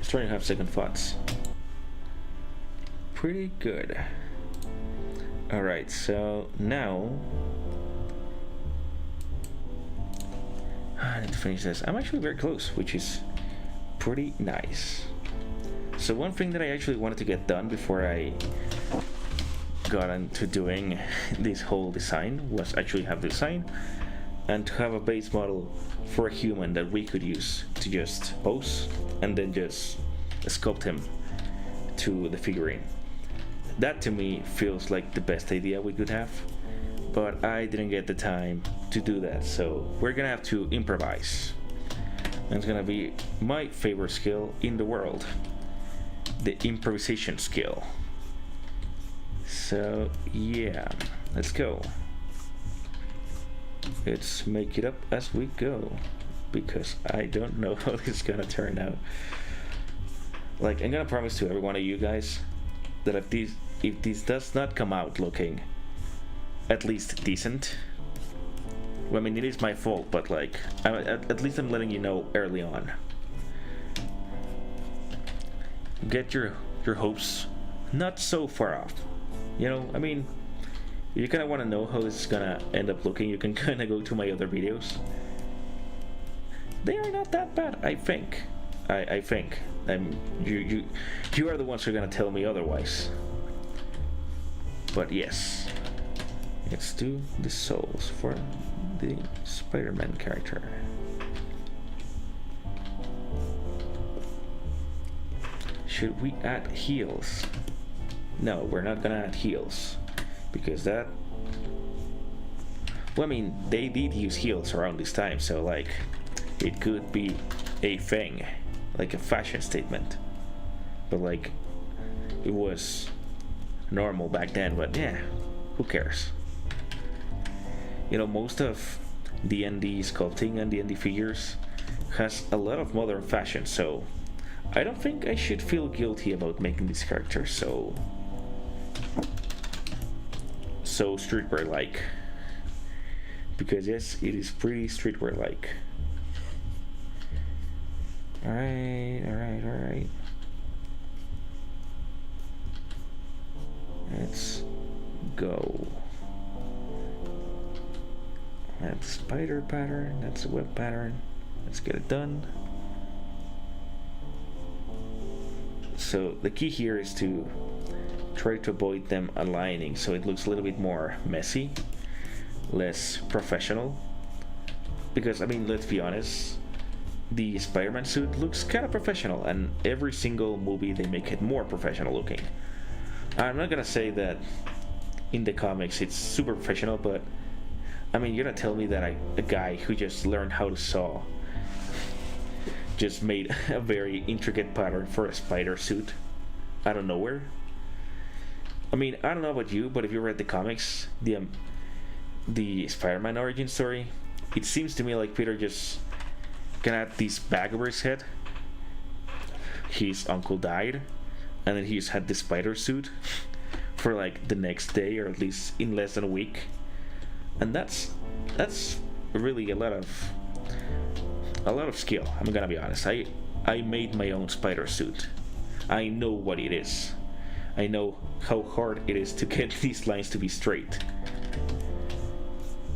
Starting to have second thoughts. pretty good. Alright, so now I need to finish this. I'm actually very close, which is pretty nice. So one thing that I actually wanted to get done before I got into doing this whole design was actually have the design and to have a base model for a human that we could use to just pose and then just sculpt him to the figurine. That to me feels like the best idea we could have, but I didn't get the time to do that, so we're gonna have to improvise. And it's gonna be my favorite skill in the world, the improvisation skill. So yeah, let's go. Let's make it up as we go, because I don't know how this is gonna turn out. Like, I'm gonna promise to every one of you guys that if this does not come out looking at least decent, well, I mean, it is my fault, but like, at least I'm letting you know early on. Get your hopes not so far off. You know, I mean, if you kind of want to know how this is gonna end up looking, you can kind of go to my other videos. They are not that bad, I think. I think. You are the ones who are gonna tell me otherwise. But yes, let's do the souls for the Spider-Man character. Should we add heels? No, we're not gonna add heels, because that, well, I mean, they did use heels around this time, so like, it could be a thing, like a fashion statement, but like, it was normal back then. But yeah, who cares? You know, most of D&D sculpting and D&D figures has a lot of modern fashion, so I don't think I should feel guilty about making this character so streetwear like, because yes, it is pretty streetwear like. Alright. Let's go. That's spider pattern, that's a web pattern. Let's get it done. So the key here is to try to avoid them aligning so it looks a little bit more messy, less professional. Because, I mean, let's be honest, the Spider-Man suit looks kind of professional, and every single movie they make it more professional looking. I'm not gonna say that in the comics it's super professional, but I mean, you're gonna tell me that a guy who just learned how to sew just made a very intricate pattern for a spider suit out of nowhere? I mean, I don't know about you, but if you read the comics, the Spider-Man origin story, it seems to me like Peter just got this bag over his head. His uncle died, and then he just had the spider suit for like the next day, or at least in less than a week. And that's really a lot of skill. I'm gonna be honest. I made my own spider suit. I know what it is. I know how hard it is to get these lines to be straight.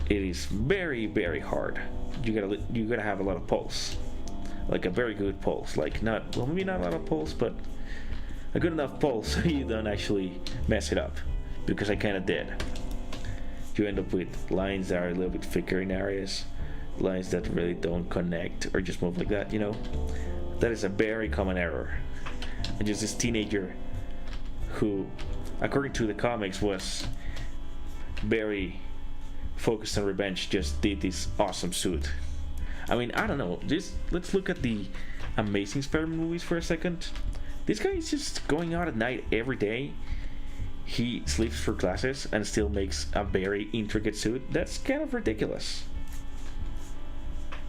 It is very, very hard. You gotta have a lot of pulse, like a very good pulse. Like maybe not a lot of pulse, but a good enough pulse so you don't actually mess it up. Because I kind of did. You end up with lines that are a little bit thicker in areas, lines that really don't connect or just move like that. You know, that is a very common error. And just this teenager who, according to the comics, was very focused on revenge, just did this awesome suit. I mean, I don't know, let's look at the Amazing Spider-Man movies for a second. This guy is just going out at night every day. He sleeps for classes and still makes a very intricate suit. That's kind of ridiculous.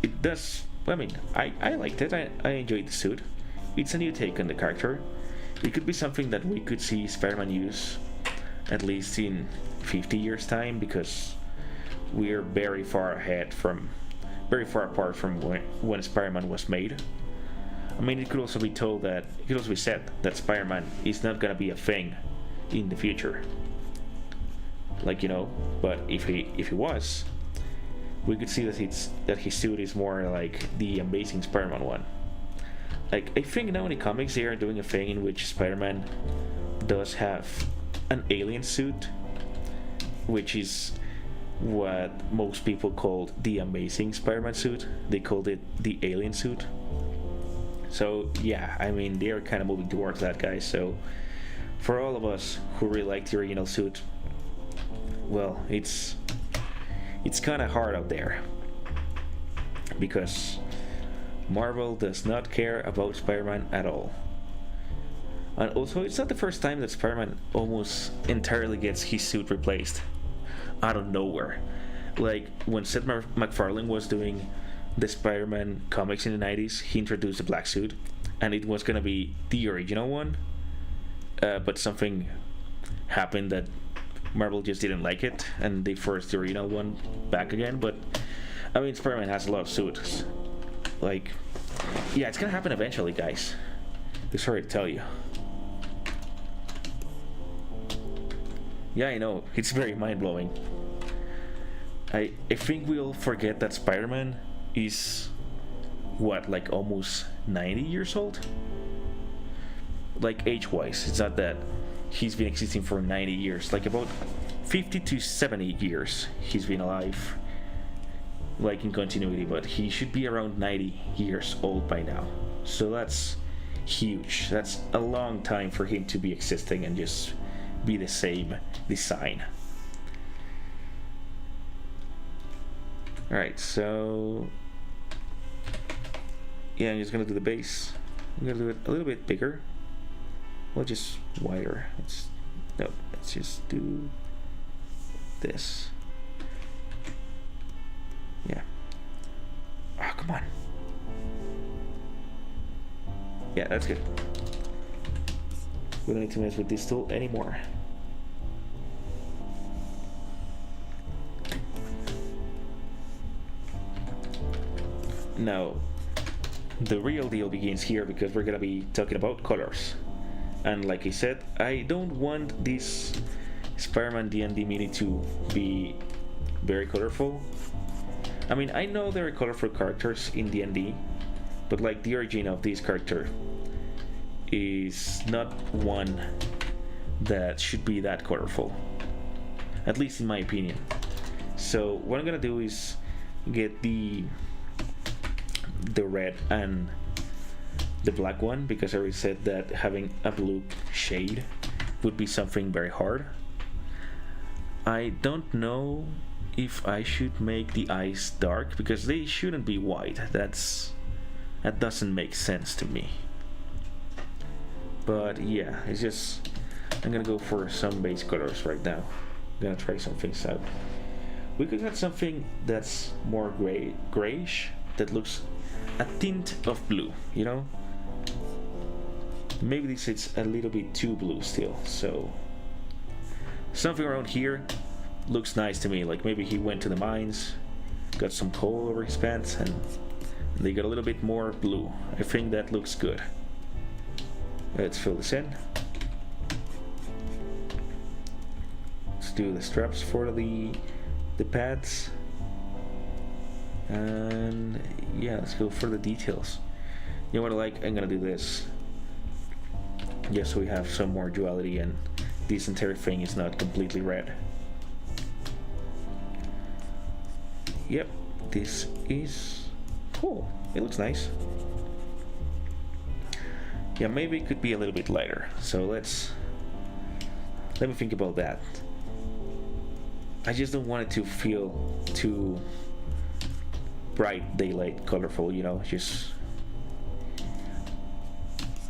It does, I mean, I liked it. I enjoyed the suit. It's a new take on the character. It could be something that we could see Spider-Man use at least in 50 years time, because we're very far apart from when Spider-Man was made. I mean, it could also be said that Spider-Man is not gonna be a thing in the future. Like, you know, but if he was, we could see that his suit is more like the Amazing Spider-Man one. Like, I think now in the comics they are doing a thing in which Spider-Man does have an alien suit, which is what most people called the Amazing Spider-Man suit. They called it the alien suit. So yeah, I mean, they're kind of moving towards that, guys. So for all of us who really like the original suit, well, it's kind of hard out there, because Marvel does not care about Spider-Man at all. And also, it's not the first time that Spider-Man almost entirely gets his suit replaced out of nowhere. Like, when Seth MacFarlane was doing the Spider-Man comics in the 90s, he introduced a black suit, and it was gonna be the original one, but something happened that Marvel just didn't like it, and they forced the original one back again. But I mean, Spider-Man has a lot of suits. Like, yeah, it's gonna happen eventually, guys. I'm sorry to tell you. Yeah, I know, it's very mind-blowing. I think we'll forget that Spider-Man is, what, like almost 90 years old? Like, age-wise, it's not that he's been existing for 90 years. Like, about 50 to 70 years he's been alive, like, in continuity, but he should be around 90 years old by now. So that's huge. That's a long time for him to be existing and just be the same design. Alright, so yeah, I'm just gonna do the base. I'm gonna do it a little bit bigger. Well, just wider. Let's just do this. Yeah. Oh, come on. Yeah, that's good. We don't need to mess with this tool anymore. Now, the real deal begins here, because we're gonna be talking about colors. And like I said, I don't want this Spider-Man D&D mini to be very colorful. I mean, I know there are colorful characters in D&D, but like, the origin of this character is not one that should be that colorful, at least in my opinion. So what I'm gonna do is get the red and the black one, because I already said that having a blue shade would be something very hard. I don't know if I should make the eyes dark, because they shouldn't be white. That doesn't make sense to me. But yeah, it's just, I'm gonna go for some base colors right now. I'm gonna try some things out. We could have something that's more grayish, that looks a tint of blue, you know? Maybe this is a little bit too blue still, so something around here looks nice to me. Like, maybe he went to the mines, got some coal over his pants, and they got a little bit more blue. I think that looks good. Let's fill this in. Let's do the straps for the pads. And yeah, let's go for the details. You know what I like? I'm gonna do this, just so we have some more duality and this entire thing is not completely red. Yep, this is cool. It looks nice. Yeah, maybe it could be a little bit lighter. So let me think about that. I just don't want it to feel too bright daylight colorful, you know.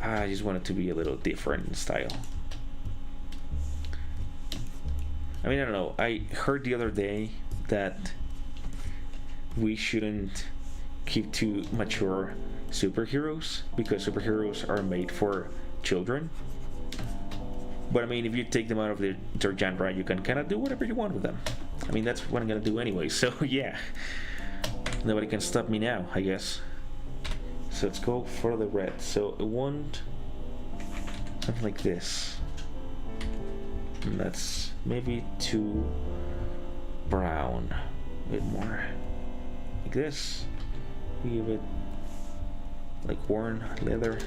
I just want it to be a little different in style. I mean, I don't know, I heard the other day that we shouldn't keep too mature superheroes, because superheroes are made for children. But I mean, if you take them out of their genre, you can kind of do whatever you want with them. I mean, that's what I'm gonna do anyway, so yeah. Nobody can stop me now, I guess. So let's go for the red. So I want something like this. And that's maybe too brown. A bit more like this. We give it like worn leather.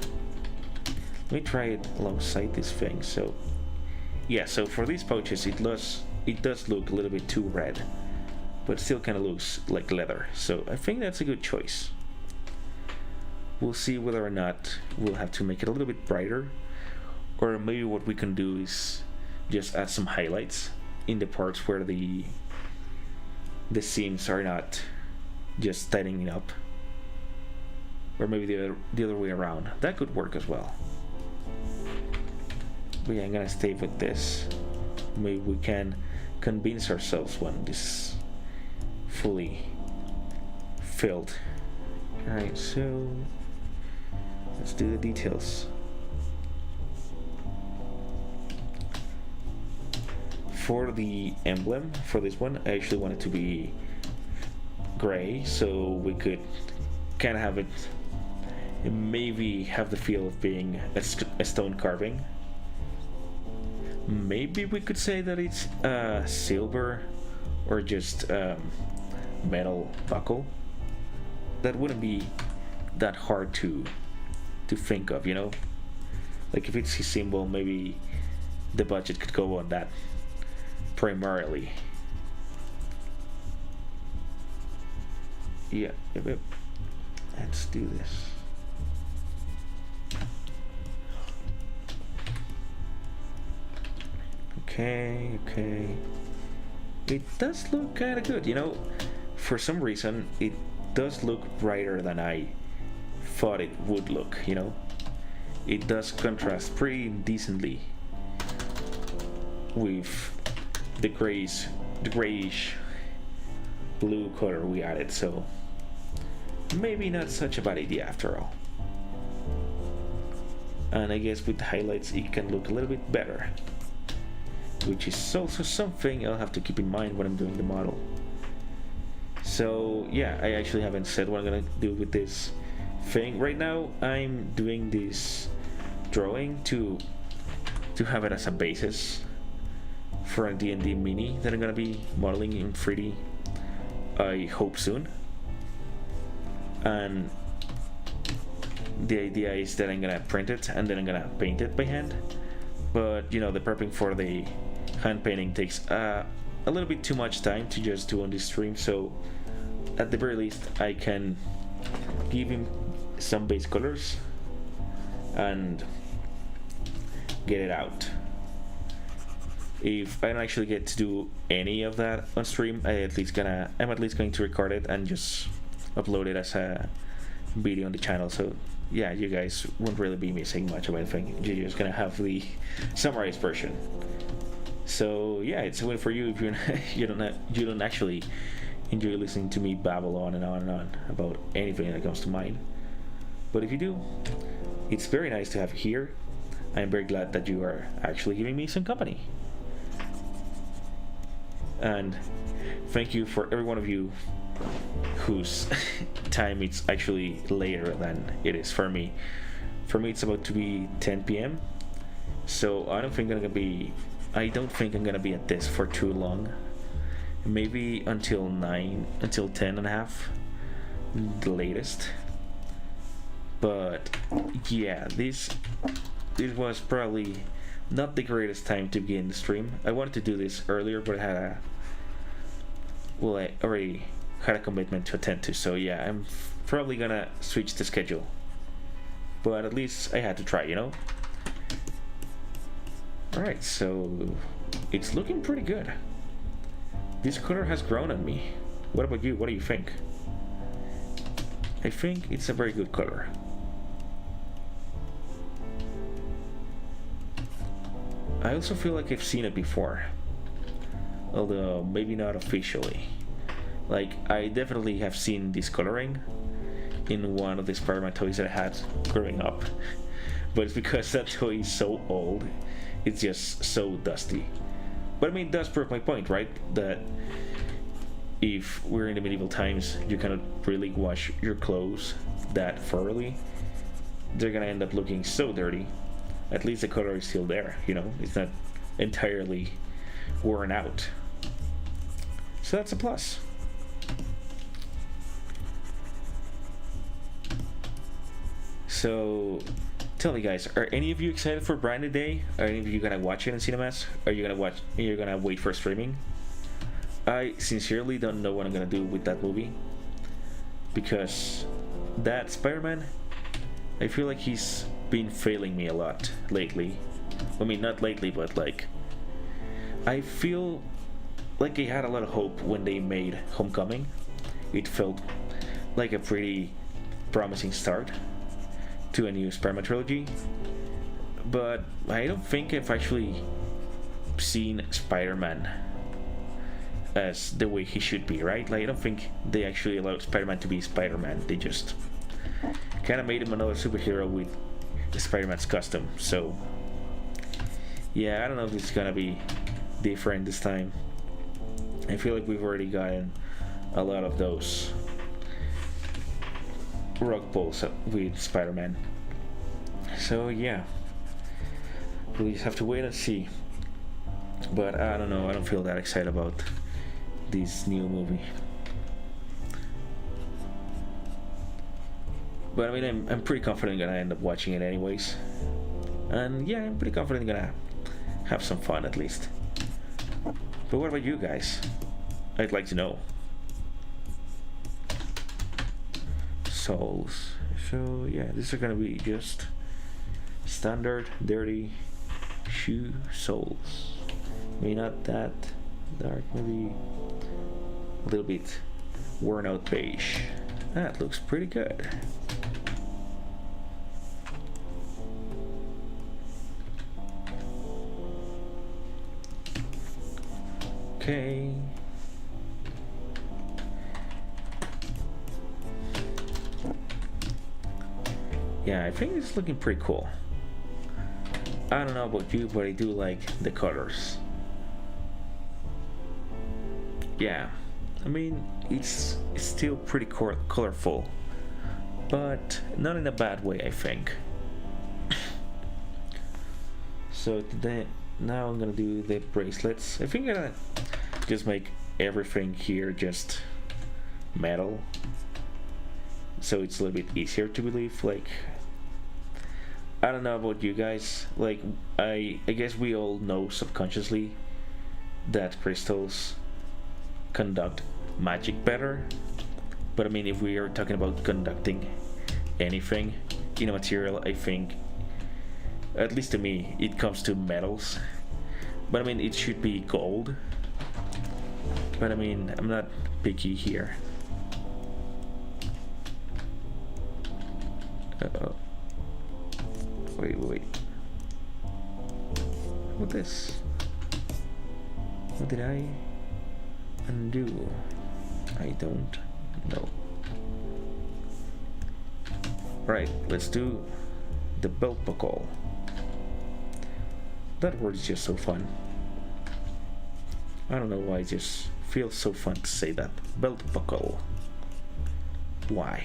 Let me try it alongside this thing. So yeah, so for these pouches it does look a little bit too red, but still kind of looks like leather. So I think that's a good choice. We'll see whether or not we'll have to make it a little bit brighter, or maybe what we can do is just add some highlights in the parts where the seams are not just tightening up, or maybe the other way around. That could work as well. But yeah, I'm gonna stay with this. Maybe we can convince ourselves when this is fully filled. Alright, so let's do the details. For the emblem, for this one, I actually want it to be gray, so we could kind of have it maybe have the feel of being a stone carving. Maybe we could say that it's silver or just metal buckle. That wouldn't be that hard to think of, you know? Like if it's his symbol, maybe the budget could go on that primarily. Yeah, let's do this. Okay. It does look kind of good, you know? For some reason, it does look brighter than I thought it would look, you know? It does contrast pretty decently with the grayish blue color we added, so maybe not such a bad idea after all. And I guess with highlights it can look a little bit better, which is also something I'll have to keep in mind when I'm doing the model. So yeah, I actually haven't said what I'm gonna do with this thing. Right now I'm doing this drawing to have it as a basis for a D&D mini that I'm gonna be modeling in 3D, I hope soon. And the idea is that I'm gonna print it and then I'm gonna paint it by hand. But you know, the prepping for the hand painting takes a little bit too much time to just do on this stream, so at the very least I can give him some base colors and get it out. If I don't actually get to do any of that on stream, I'm at least going to record it and just upload it as a video on the channel. So yeah, you guys won't really be missing much of anything. You're just gonna have the summarized version. So yeah, it's a win for you if you don't actually enjoy listening to me babble on and on and on about anything that comes to mind. But if you do, it's very nice to have you here. I am very glad that you are actually giving me some company. And thank you for every one of you whose time it's actually later than it is for me. For me, it's about to be 10 p.m. So I don't think I'm gonna be at this for too long. Maybe until 10 and a half, the latest. But yeah, this was probably not the greatest time to begin the stream. I wanted to do this earlier, but I already had a commitment to attend to, so yeah, I'm probably gonna switch the schedule. But at least I had to try, you know? Alright, so it's looking pretty good. This color has grown on me. What about you? What do you think? I think it's a very good color. I also feel like I've seen it before, although maybe not officially. Like, I definitely have seen this coloring in one of the Spider-Man toys that I had growing up, but it's because that toy is so old, it's just so dusty. But I mean, it does prove my point, right? That if we're in the medieval times, you cannot really wash your clothes that thoroughly. They're gonna end up looking so dirty. At least the color is still there, you know? It's not entirely worn out. So that's a plus. So tell me, guys, are any of you excited for Branded Day? Are any of you gonna watch it in cinemas? Are you gonna watch? You're gonna wait for streaming? I sincerely don't know what I'm gonna do with that movie, because that Spider-Man, I feel like he's been failing me a lot lately. I mean, not lately, but like, I feel like I had a lot of hope when they made Homecoming. It felt like a pretty promising start to a new Spider-Man trilogy, but I don't think I've actually seen Spider-Man as the way he should be, right? Like, I don't think they actually allowed Spider-Man to be Spider-Man. They just kind of made him another superhero with Spider-Man's costume. So yeah, I don't know if it's gonna be different this time. I feel like we've already gotten a lot of those rug pulls with Spider-Man. So yeah, we just have to wait and see. But I don't know, I don't feel that excited about this new movie. But I mean, I'm pretty confident I'm gonna end up watching it anyways. And yeah, I'm pretty confident I'm gonna have some fun at least. But what about you guys? I'd like to know. Souls. So yeah, these are gonna be just standard dirty shoe soles. Maybe not that dark, maybe a little bit worn out beige. That looks pretty good. Okay. Yeah, I think it's looking pretty cool. I don't know about you, but I do like the colors. Yeah, I mean, it's still pretty colorful, but not in a bad way, I think. So today, now I'm gonna do the bracelets. I think I'm gonna just make everything here just metal, so it's a little bit easier to believe. Like, I don't know about you guys, like, I guess we all know subconsciously that crystals conduct magic better, but I mean, if we are talking about conducting anything in a material, I think, at least to me, it comes to metals. But I mean, it should be gold, but I mean, I'm not picky here. Uh-oh. Wait. What this? What did I undo? I don't know. Right, let's do the belt buckle. That word is just so fun. I don't know why, it just feels so fun to say that. Belt buckle. Why?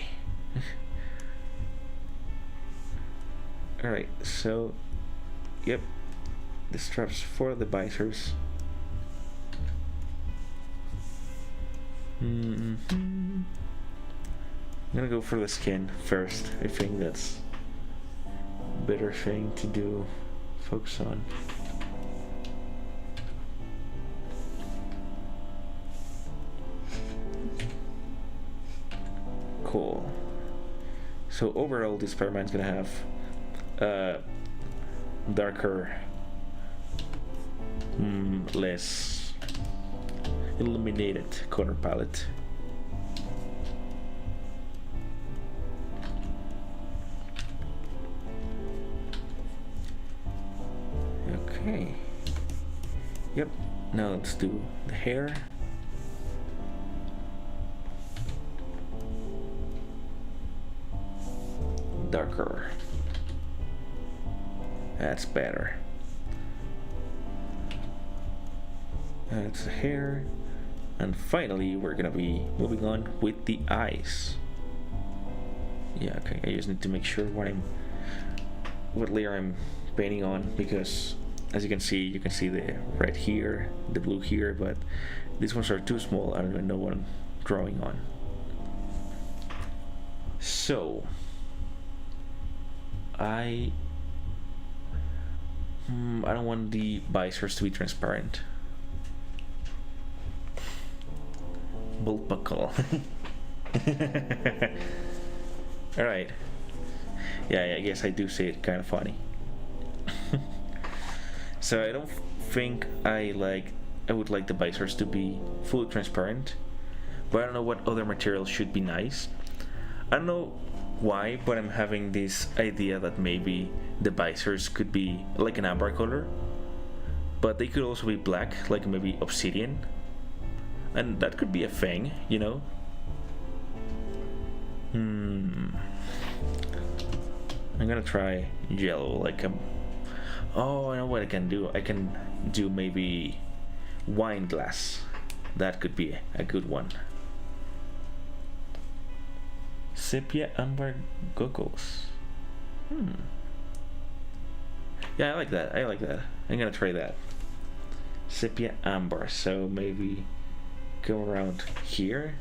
Alright, so yep, the straps for the visors. I'm gonna go for the skin first. I think that's a better thing to do. Focus on. Cool. So overall, this Spider-Man's gonna have darker, less illuminated color palette. Okay. Yep. Now let's do the hair. Darker. That's better. That's the hair. And finally, we're gonna be moving on with the eyes. Yeah, okay. I just need to make sure what layer I'm painting on, because as you can see the red here, the blue here, but these ones are too small. I don't even know what I'm drawing on. So I don't want the visors to be transparent. Bolt buckle. Alright. Yeah, I guess I do say it kind of funny. So I don't think I would like the visors to be fully transparent, but I don't know what other materials should be nice. I don't know why, but I'm having this idea that maybe the visors could be like an amber color, but they could also be black, like maybe obsidian, and that could be a thing, you know. I'm gonna try yellow, like oh, I know what I can do. I can do maybe wine glass. That could be a good one. Sepia amber goggles. Yeah, I like that. I'm gonna try that. Sepia amber. So maybe go around here.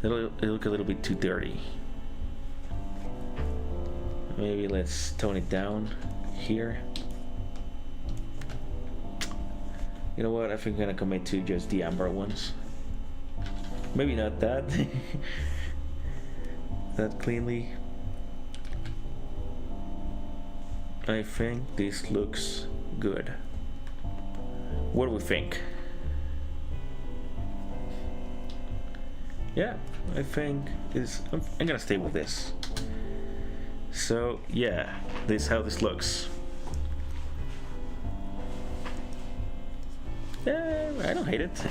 It'll look a little bit too dirty. Maybe let's tone it down here. You know what? I think I'm gonna commit to just the amber ones. Maybe not that that cleanly. I think this looks good. What do we think? Yeah, I think I'm gonna stay with this. So yeah, this is how this looks. Yeah, I don't hate it.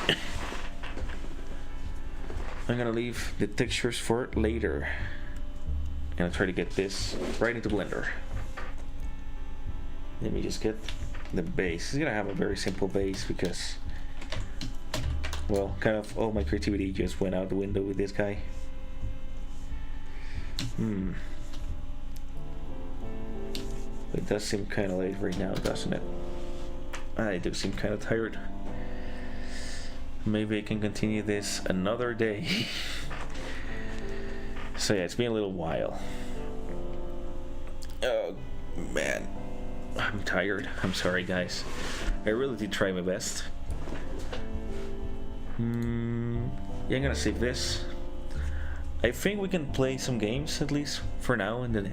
I'm gonna leave the textures for later. I'm gonna try to get this right into Blender. Let me just get the base. It's gonna have a very simple base because, well, kind of all my creativity just went out the window with this guy. It does seem kind of late right now, doesn't it? I do seem kind of tired. Maybe I can continue this another day. So yeah, it's been a little while. Oh man, I'm tired. I'm sorry guys. I really did try my best. Yeah, I'm gonna save this. I think we can play some games at least for now in the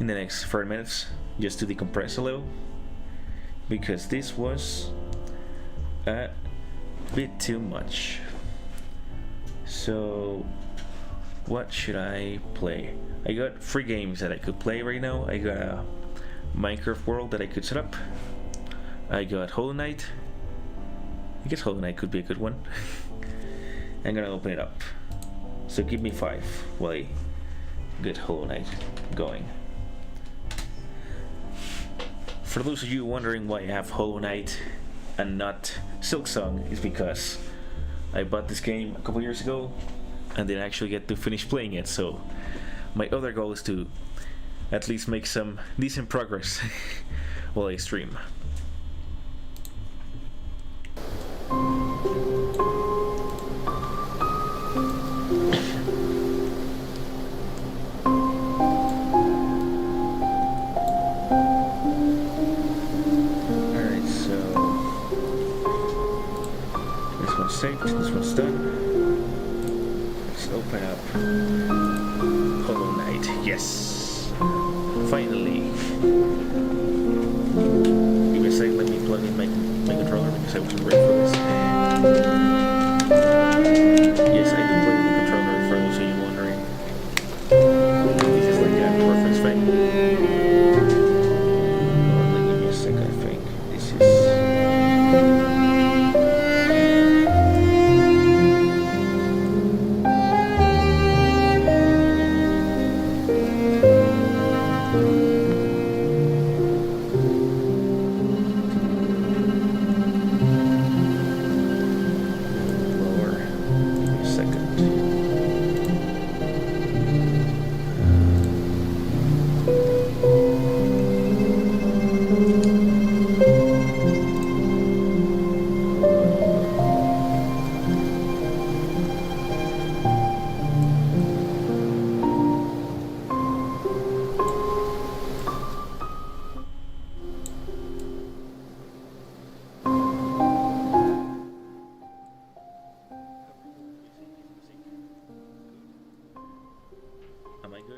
next 30 minutes, just to decompress a little, because this was a bit too much. So what should I play? I got 3 games that I could play right now. I got a Minecraft world that I could set up. I got Hollow Knight. I guess Hollow Knight could be a good one. I'm gonna open it up. So give me 5 while I get Hollow Knight going. For those of you wondering why I have Hollow Knight and not Silksong, is because I bought this game a couple years ago and didn't actually get to finish playing it, so my other goal is to at least make some decent progress while I stream. Saved. This one's done. Let's open up Hollow Knight. Yes! Finally! Give me a sec, let me plug in my controller because I wasn't ready for this. Yes, I do play with the controller for those of you wondering. This is like a reference thing. Give me a sec, I think. This is...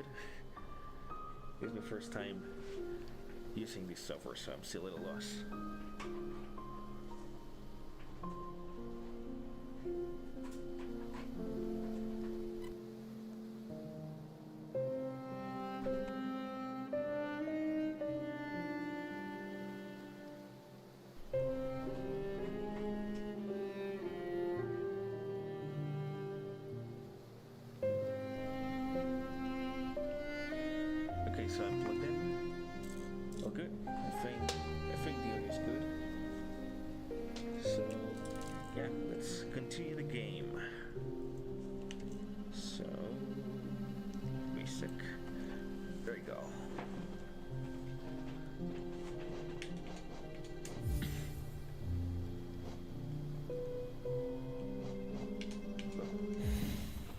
good. It's my first time using this software, so I'm still a little lost. Okay, so I'm plugged in. Oh, good. I think the audio is good. So yeah, let's continue the game. So basic. There you go.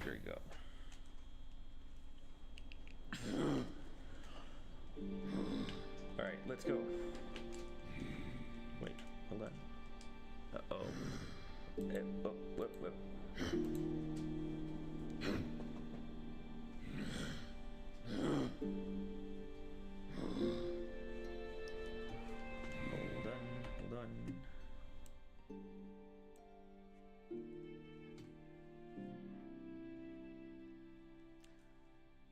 There you go. Alright, let's go. Wait, hold on. Uh-oh. Oh, whip. Hold on.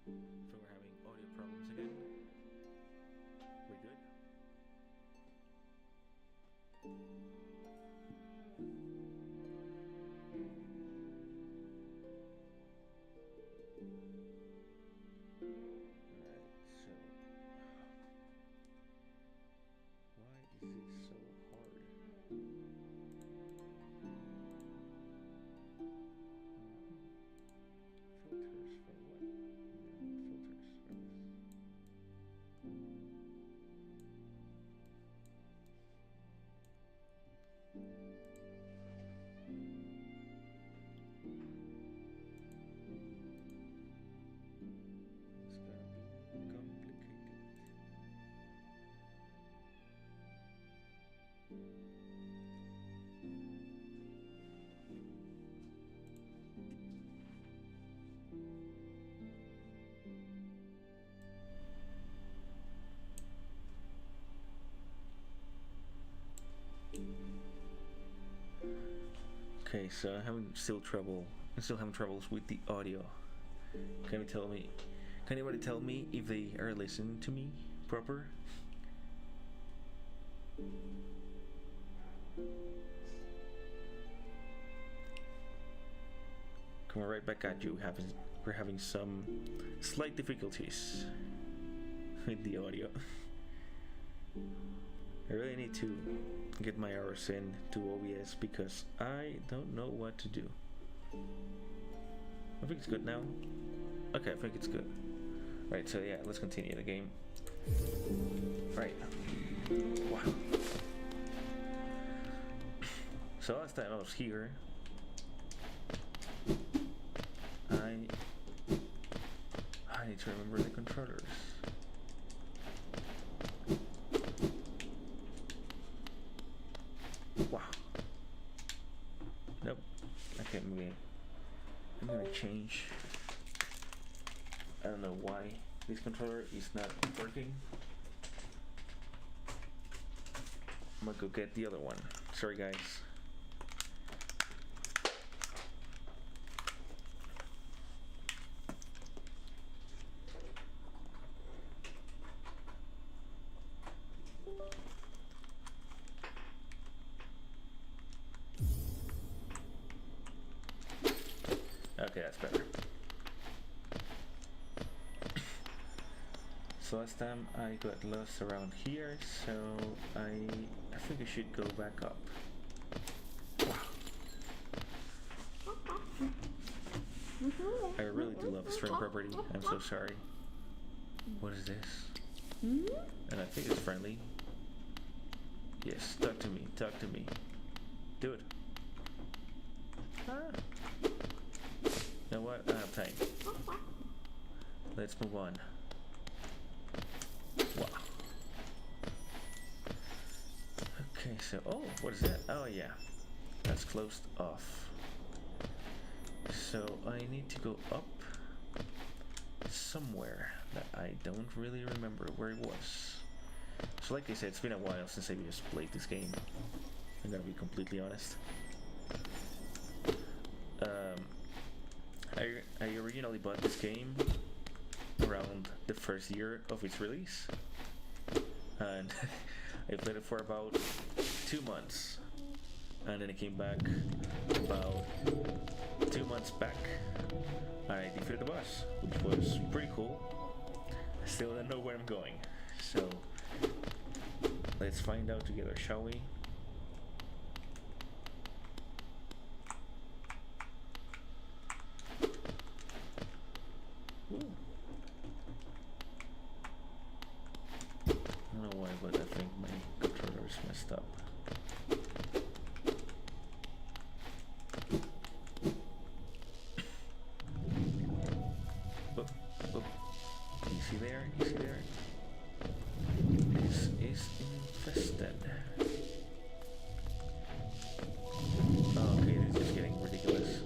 So we're having audio problems again. We're good? Alright, so why is this so hard? Filters for what? Filters for this. It's gonna be complicated. Okay, so I'm still having troubles with the audio. Can anybody tell me if they are listening to me proper? Coming right back at you. We're having some slight difficulties with the audio. I really need to get my hours in to OBS because I don't know what to do. I think it's good now. Okay, I think it's good. Right, so yeah, let's continue the game. Right. Wow. So last time I was here, I need to remember the controllers. Wow. Nope. Okay, maybe I'm gonna change. I don't know why this controller is not working. I'm gonna go get the other one. Sorry, guys. Okay, that's better. So last time I got lost around here, so I think I should go back up. I really do love this frame property. I'm so sorry. What is this? And I think it's friendly. Yes, talk to me. Do it. You know what? I have time. Let's move on. Wow. Okay, so what is that? Oh yeah, that's closed off. So I need to go up. somewhere that I don't really remember where it was. So like I said, it's been a while since I just played this game. I'm gonna be completely honest. I originally bought this game around the first year of its release, and I played it for about 2 months, and then I came back about 2 months back, and I defeated the boss, which was pretty cool. I still don't know where I'm going, so let's find out together, shall we? Ooh. I don't know why, but I think my controller is messed up. Oh, oh. You see there? You see there? This is infested. Oh, okay, this is getting ridiculous.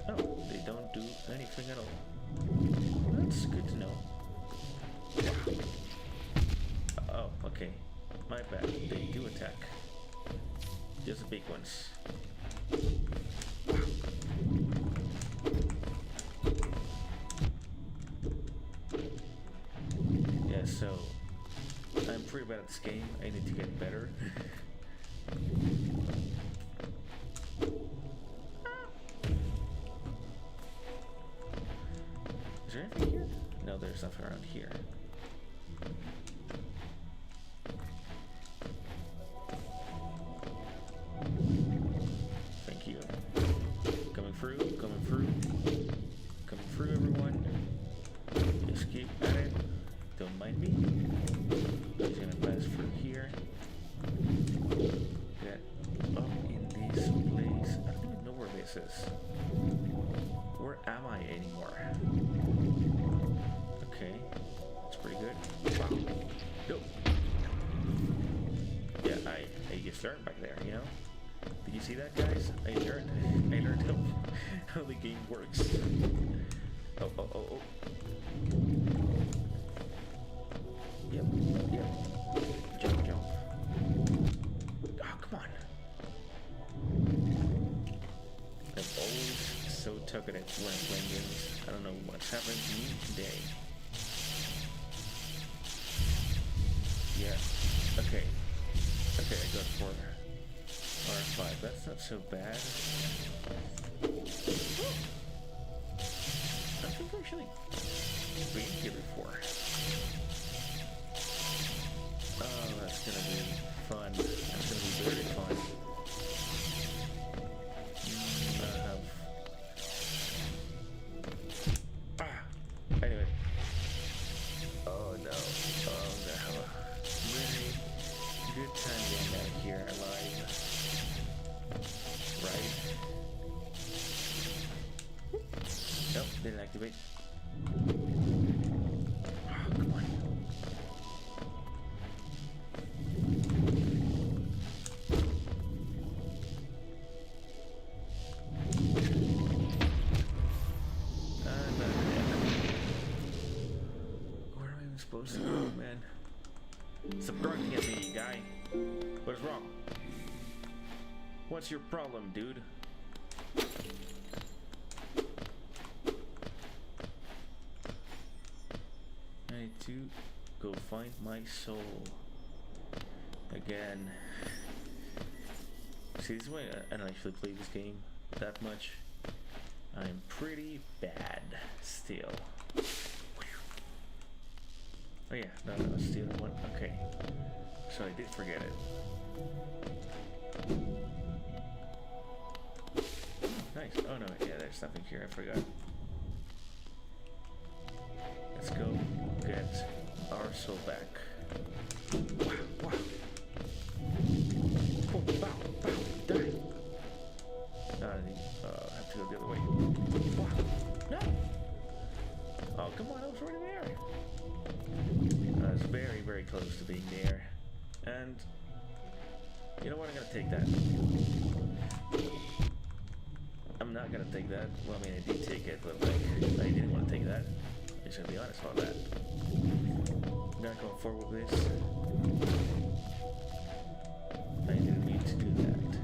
Oh, they don't do anything at all. That's good to know. Oh, okay. My bad. They do attack. Just the big ones. Yeah, so I'm pretty bad at this game. I need to get better. Is there anything here? No, there's nothing around here. Thank you. Coming through, coming through. Coming through, everyone. Just keep at it. Don't mind me. I'm just gonna pass through here. Get up in this place. I don't even know where this is. Where am I anymore? Okay, that's pretty good. Wow. Nope. Yeah, I just learned back there, you know? Did you see that, guys? I learned how the game works. Oh, oh, oh, oh. Yep, yep. Jump, jump. Oh, come on. I'm always so talkative when I'm playing games. I don't know what's happening to me today. Yeah. Okay. Okay, I got 4 or 5. That's not so bad. I think I actually been here before. Oh, that's gonna be fun. That's gonna be very fun. Anyway. Oh no. Oh no. Really good time getting out of here alive. Right? Nope, didn't activate. Oh, come on. Where am I even supposed to go, man? Stop barking at me, guy. What's wrong? What's your problem, dude? I need to go find my soul again. See, this is why I don't actually play this game that much. I'm pretty bad still. Oh yeah, no, still one. Okay, so I did forget it. Nice. Oh no, yeah, there's nothing here. I forgot. Let's go get our soul back. Wow, wow. Oh, bow, bow, die. I have to go the other way. Wow, no. Oh, come on, I was already there. I was very, very close to being there. And you know what? I'm gonna take that. I'm not gonna take that. Well, I mean, I did take it, but like, I didn't want to take that. I just gonna be honest about that. I'm gonna go forward with this. I didn't mean to do that.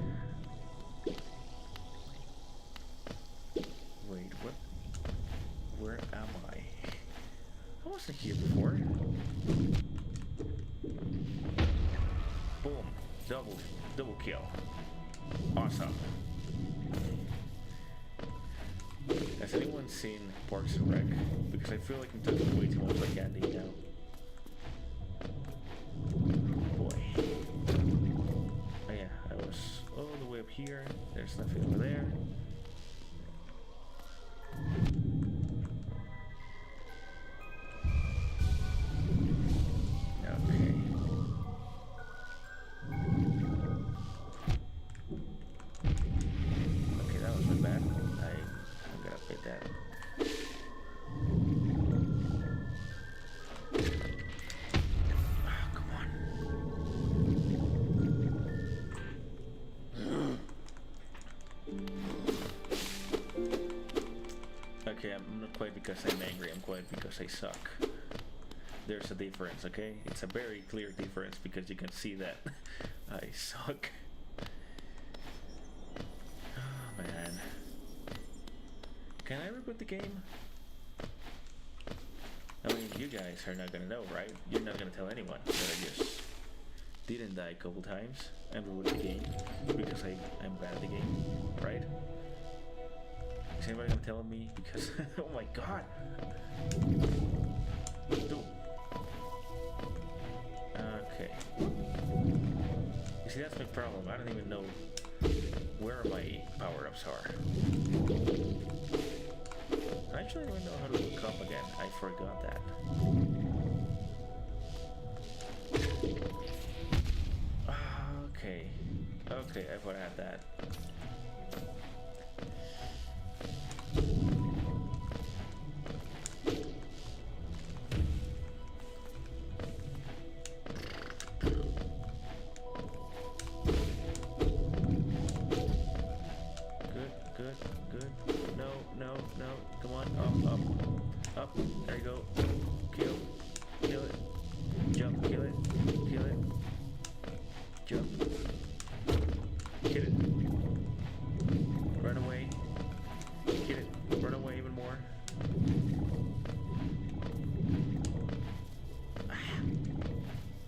Wait, what? Where am I? I wasn't here before. Boom. Double kill. Awesome. Has anyone seen Parks and Rec? Because I feel like I'm talking way too much like Andy now. Boy. Oh yeah, I was all the way up here. There's nothing over there. Okay, I'm not quite because I'm angry, I'm quite because I suck. There's a difference, okay? It's a very clear difference because you can see that I suck. Oh man. Can I reboot the game? I mean, you guys are not gonna know, right? You're not gonna tell anyone that I just didn't die a couple times and reboot the game because I'm bad at the game, right? Is anybody gonna tell me? Because oh my god! Dude. Okay. You see, that's my problem. I don't even know where my power-ups are. I actually don't even know how to look up again. I forgot that. Okay. Okay, I thought I had that. No, come on, up, there you go, kill it, jump, kill it, jump, hit it, run away, hit it, run away even more,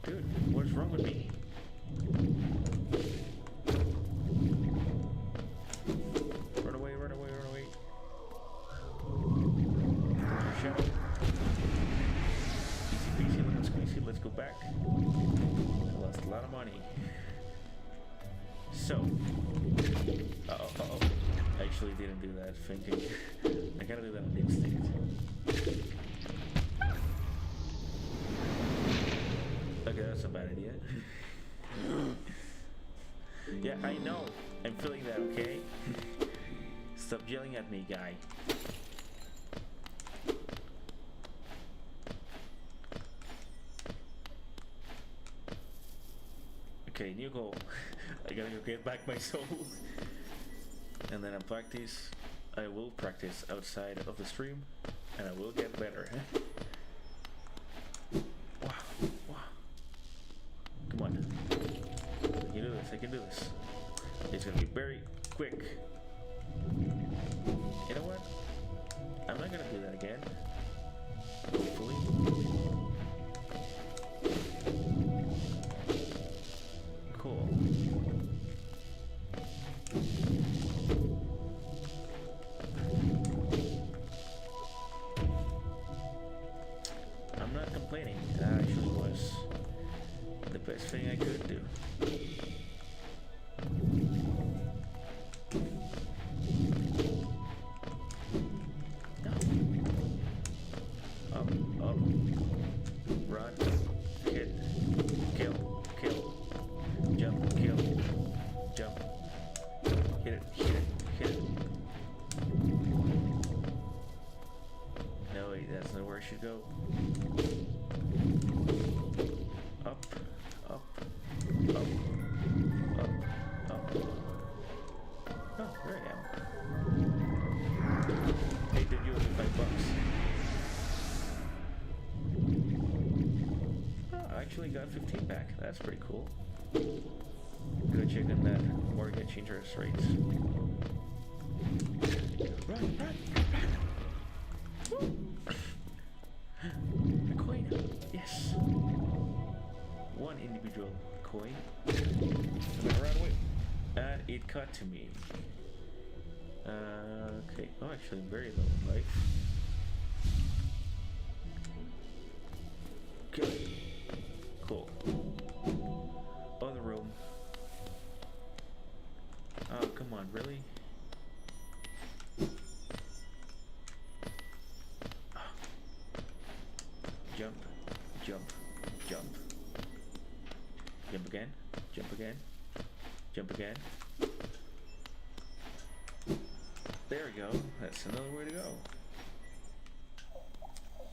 dude, what's wrong with me? Run away. Easy peasy, lemon squeezy, let's go back. I lost a lot of money. So, I actually didn't do that thinking. I gotta do that on instinct. Okay, that's a bad idea. Yeah, I know. I'm feeling that, okay? Stop yelling at me, guy. Okay, new goal. I gotta go get back my soul. And then I will practice outside of the stream, and I will get better. Wow. Come on. I can do this. It's gonna be very quick. You know what? I'm not gonna do that again. Hopefully. Cool. I'm not complaining. That actually was the best thing I could do. Up, run, hit, kill, jump, kill, jump, hit it. No, wait, that's not where I should go. Up. Oh, there I am. Hey, did you owe me $5? got 15 back. That's pretty cool. Go check on that mortgage interest rates. Run, run, run! Woo! A coin. Yes. One individual coin. I'm gonna run away. And it cut to me. Okay. Oh, actually, very low life. Okay. Cool. Other room. Oh, come on, really? Oh. Jump, jump, jump. Jump again, jump again, jump again. There we go. That's another way to go.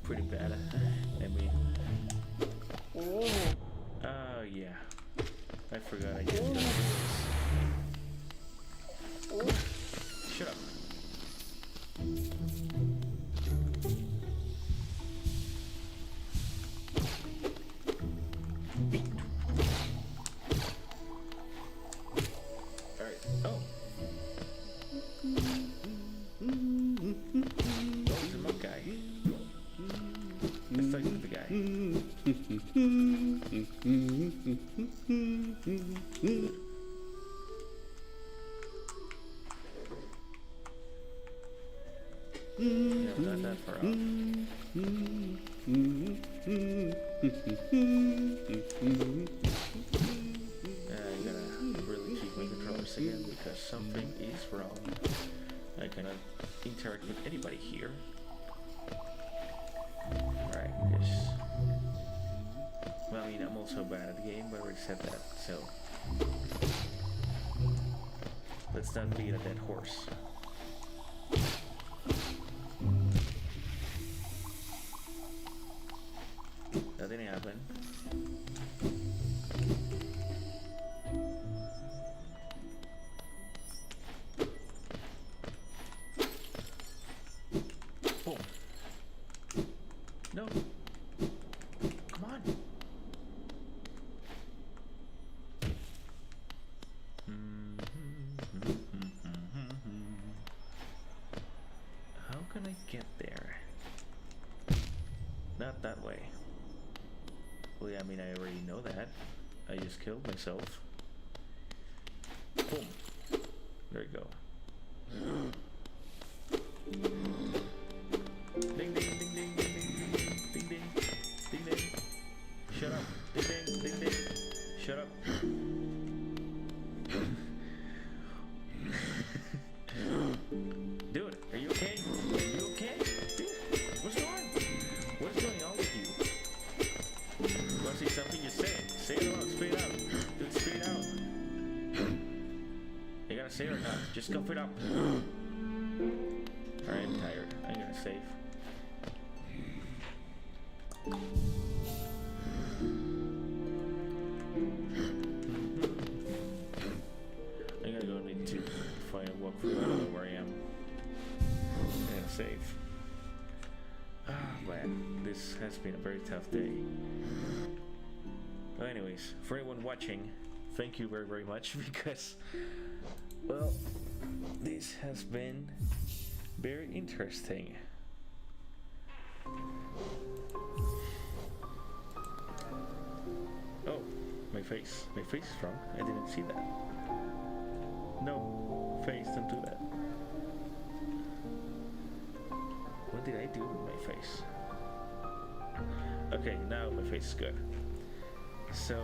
Pretty bad. I mean... Oh, yeah. I forgot I just got this. Shut up. Alright. Oh! Oh, he's a monk guy. Let's talk to the guy. No, not that far off. I gotta really check my controllers again because something is wrong. I cannot interact with anybody here. Right, yes. Well, I mean, I'm also bad at the game, but I already said that, so... Let's not beat a dead horse. That didn't happen. Boom. No. Come on. How can I get there? Not that way. Well, yeah, I mean, I already know that. I just killed myself. Boom. There you go. Ding, ding, ding, ding, ding, ding, ding, ding, ding, ding. Shut up. Ding, ding, ding, ding. Shut up. Dude, are you okay? Are you okay? Dude, what's going on? What's going on with you? You want to say something? Just say it. Say it out. Spit it out. Dude, spit it out. You gotta say it or not. Just cough it up. Alright, I'm tired. I'm gonna save. I'm gonna go need to find a walk through. I don't know where I am. I'm gonna save. Ah, man, this has been a very tough day. Well, anyways, for anyone watching, thank you very, very much because, well, this has been very interesting. Oh, my face. My face is wrong. I didn't see that. No, face, don't do that. What did I do with my face? Okay, now my face is good. So,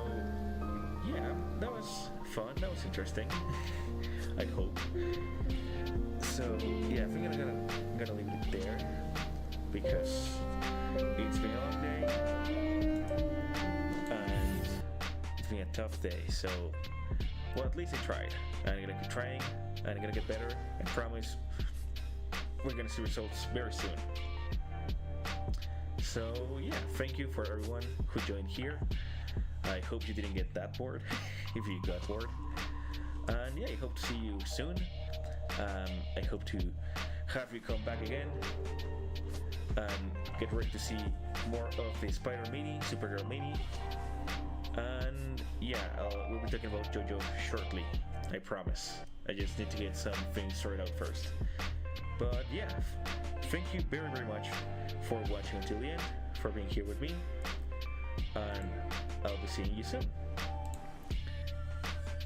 yeah, that was fun. That was interesting. I hope. So, yeah, I think I'm gonna leave it there because it's been a long day and it's been a tough day. So, well, at least I tried. I'm gonna keep trying and I'm gonna get better. I promise we're gonna see results very soon. So yeah, thank you for everyone who joined here. I hope you didn't get that bored if you got bored. And yeah, I hope to see you soon. I hope to have you come back again and get ready to see more of the Spider Mini, Supergirl Mini. And yeah, we'll be talking about JoJo shortly. I promise. I just need to get some things sorted out first. But yeah, thank you very, very much for watching until the end, for being here with me, and I'll be seeing you soon.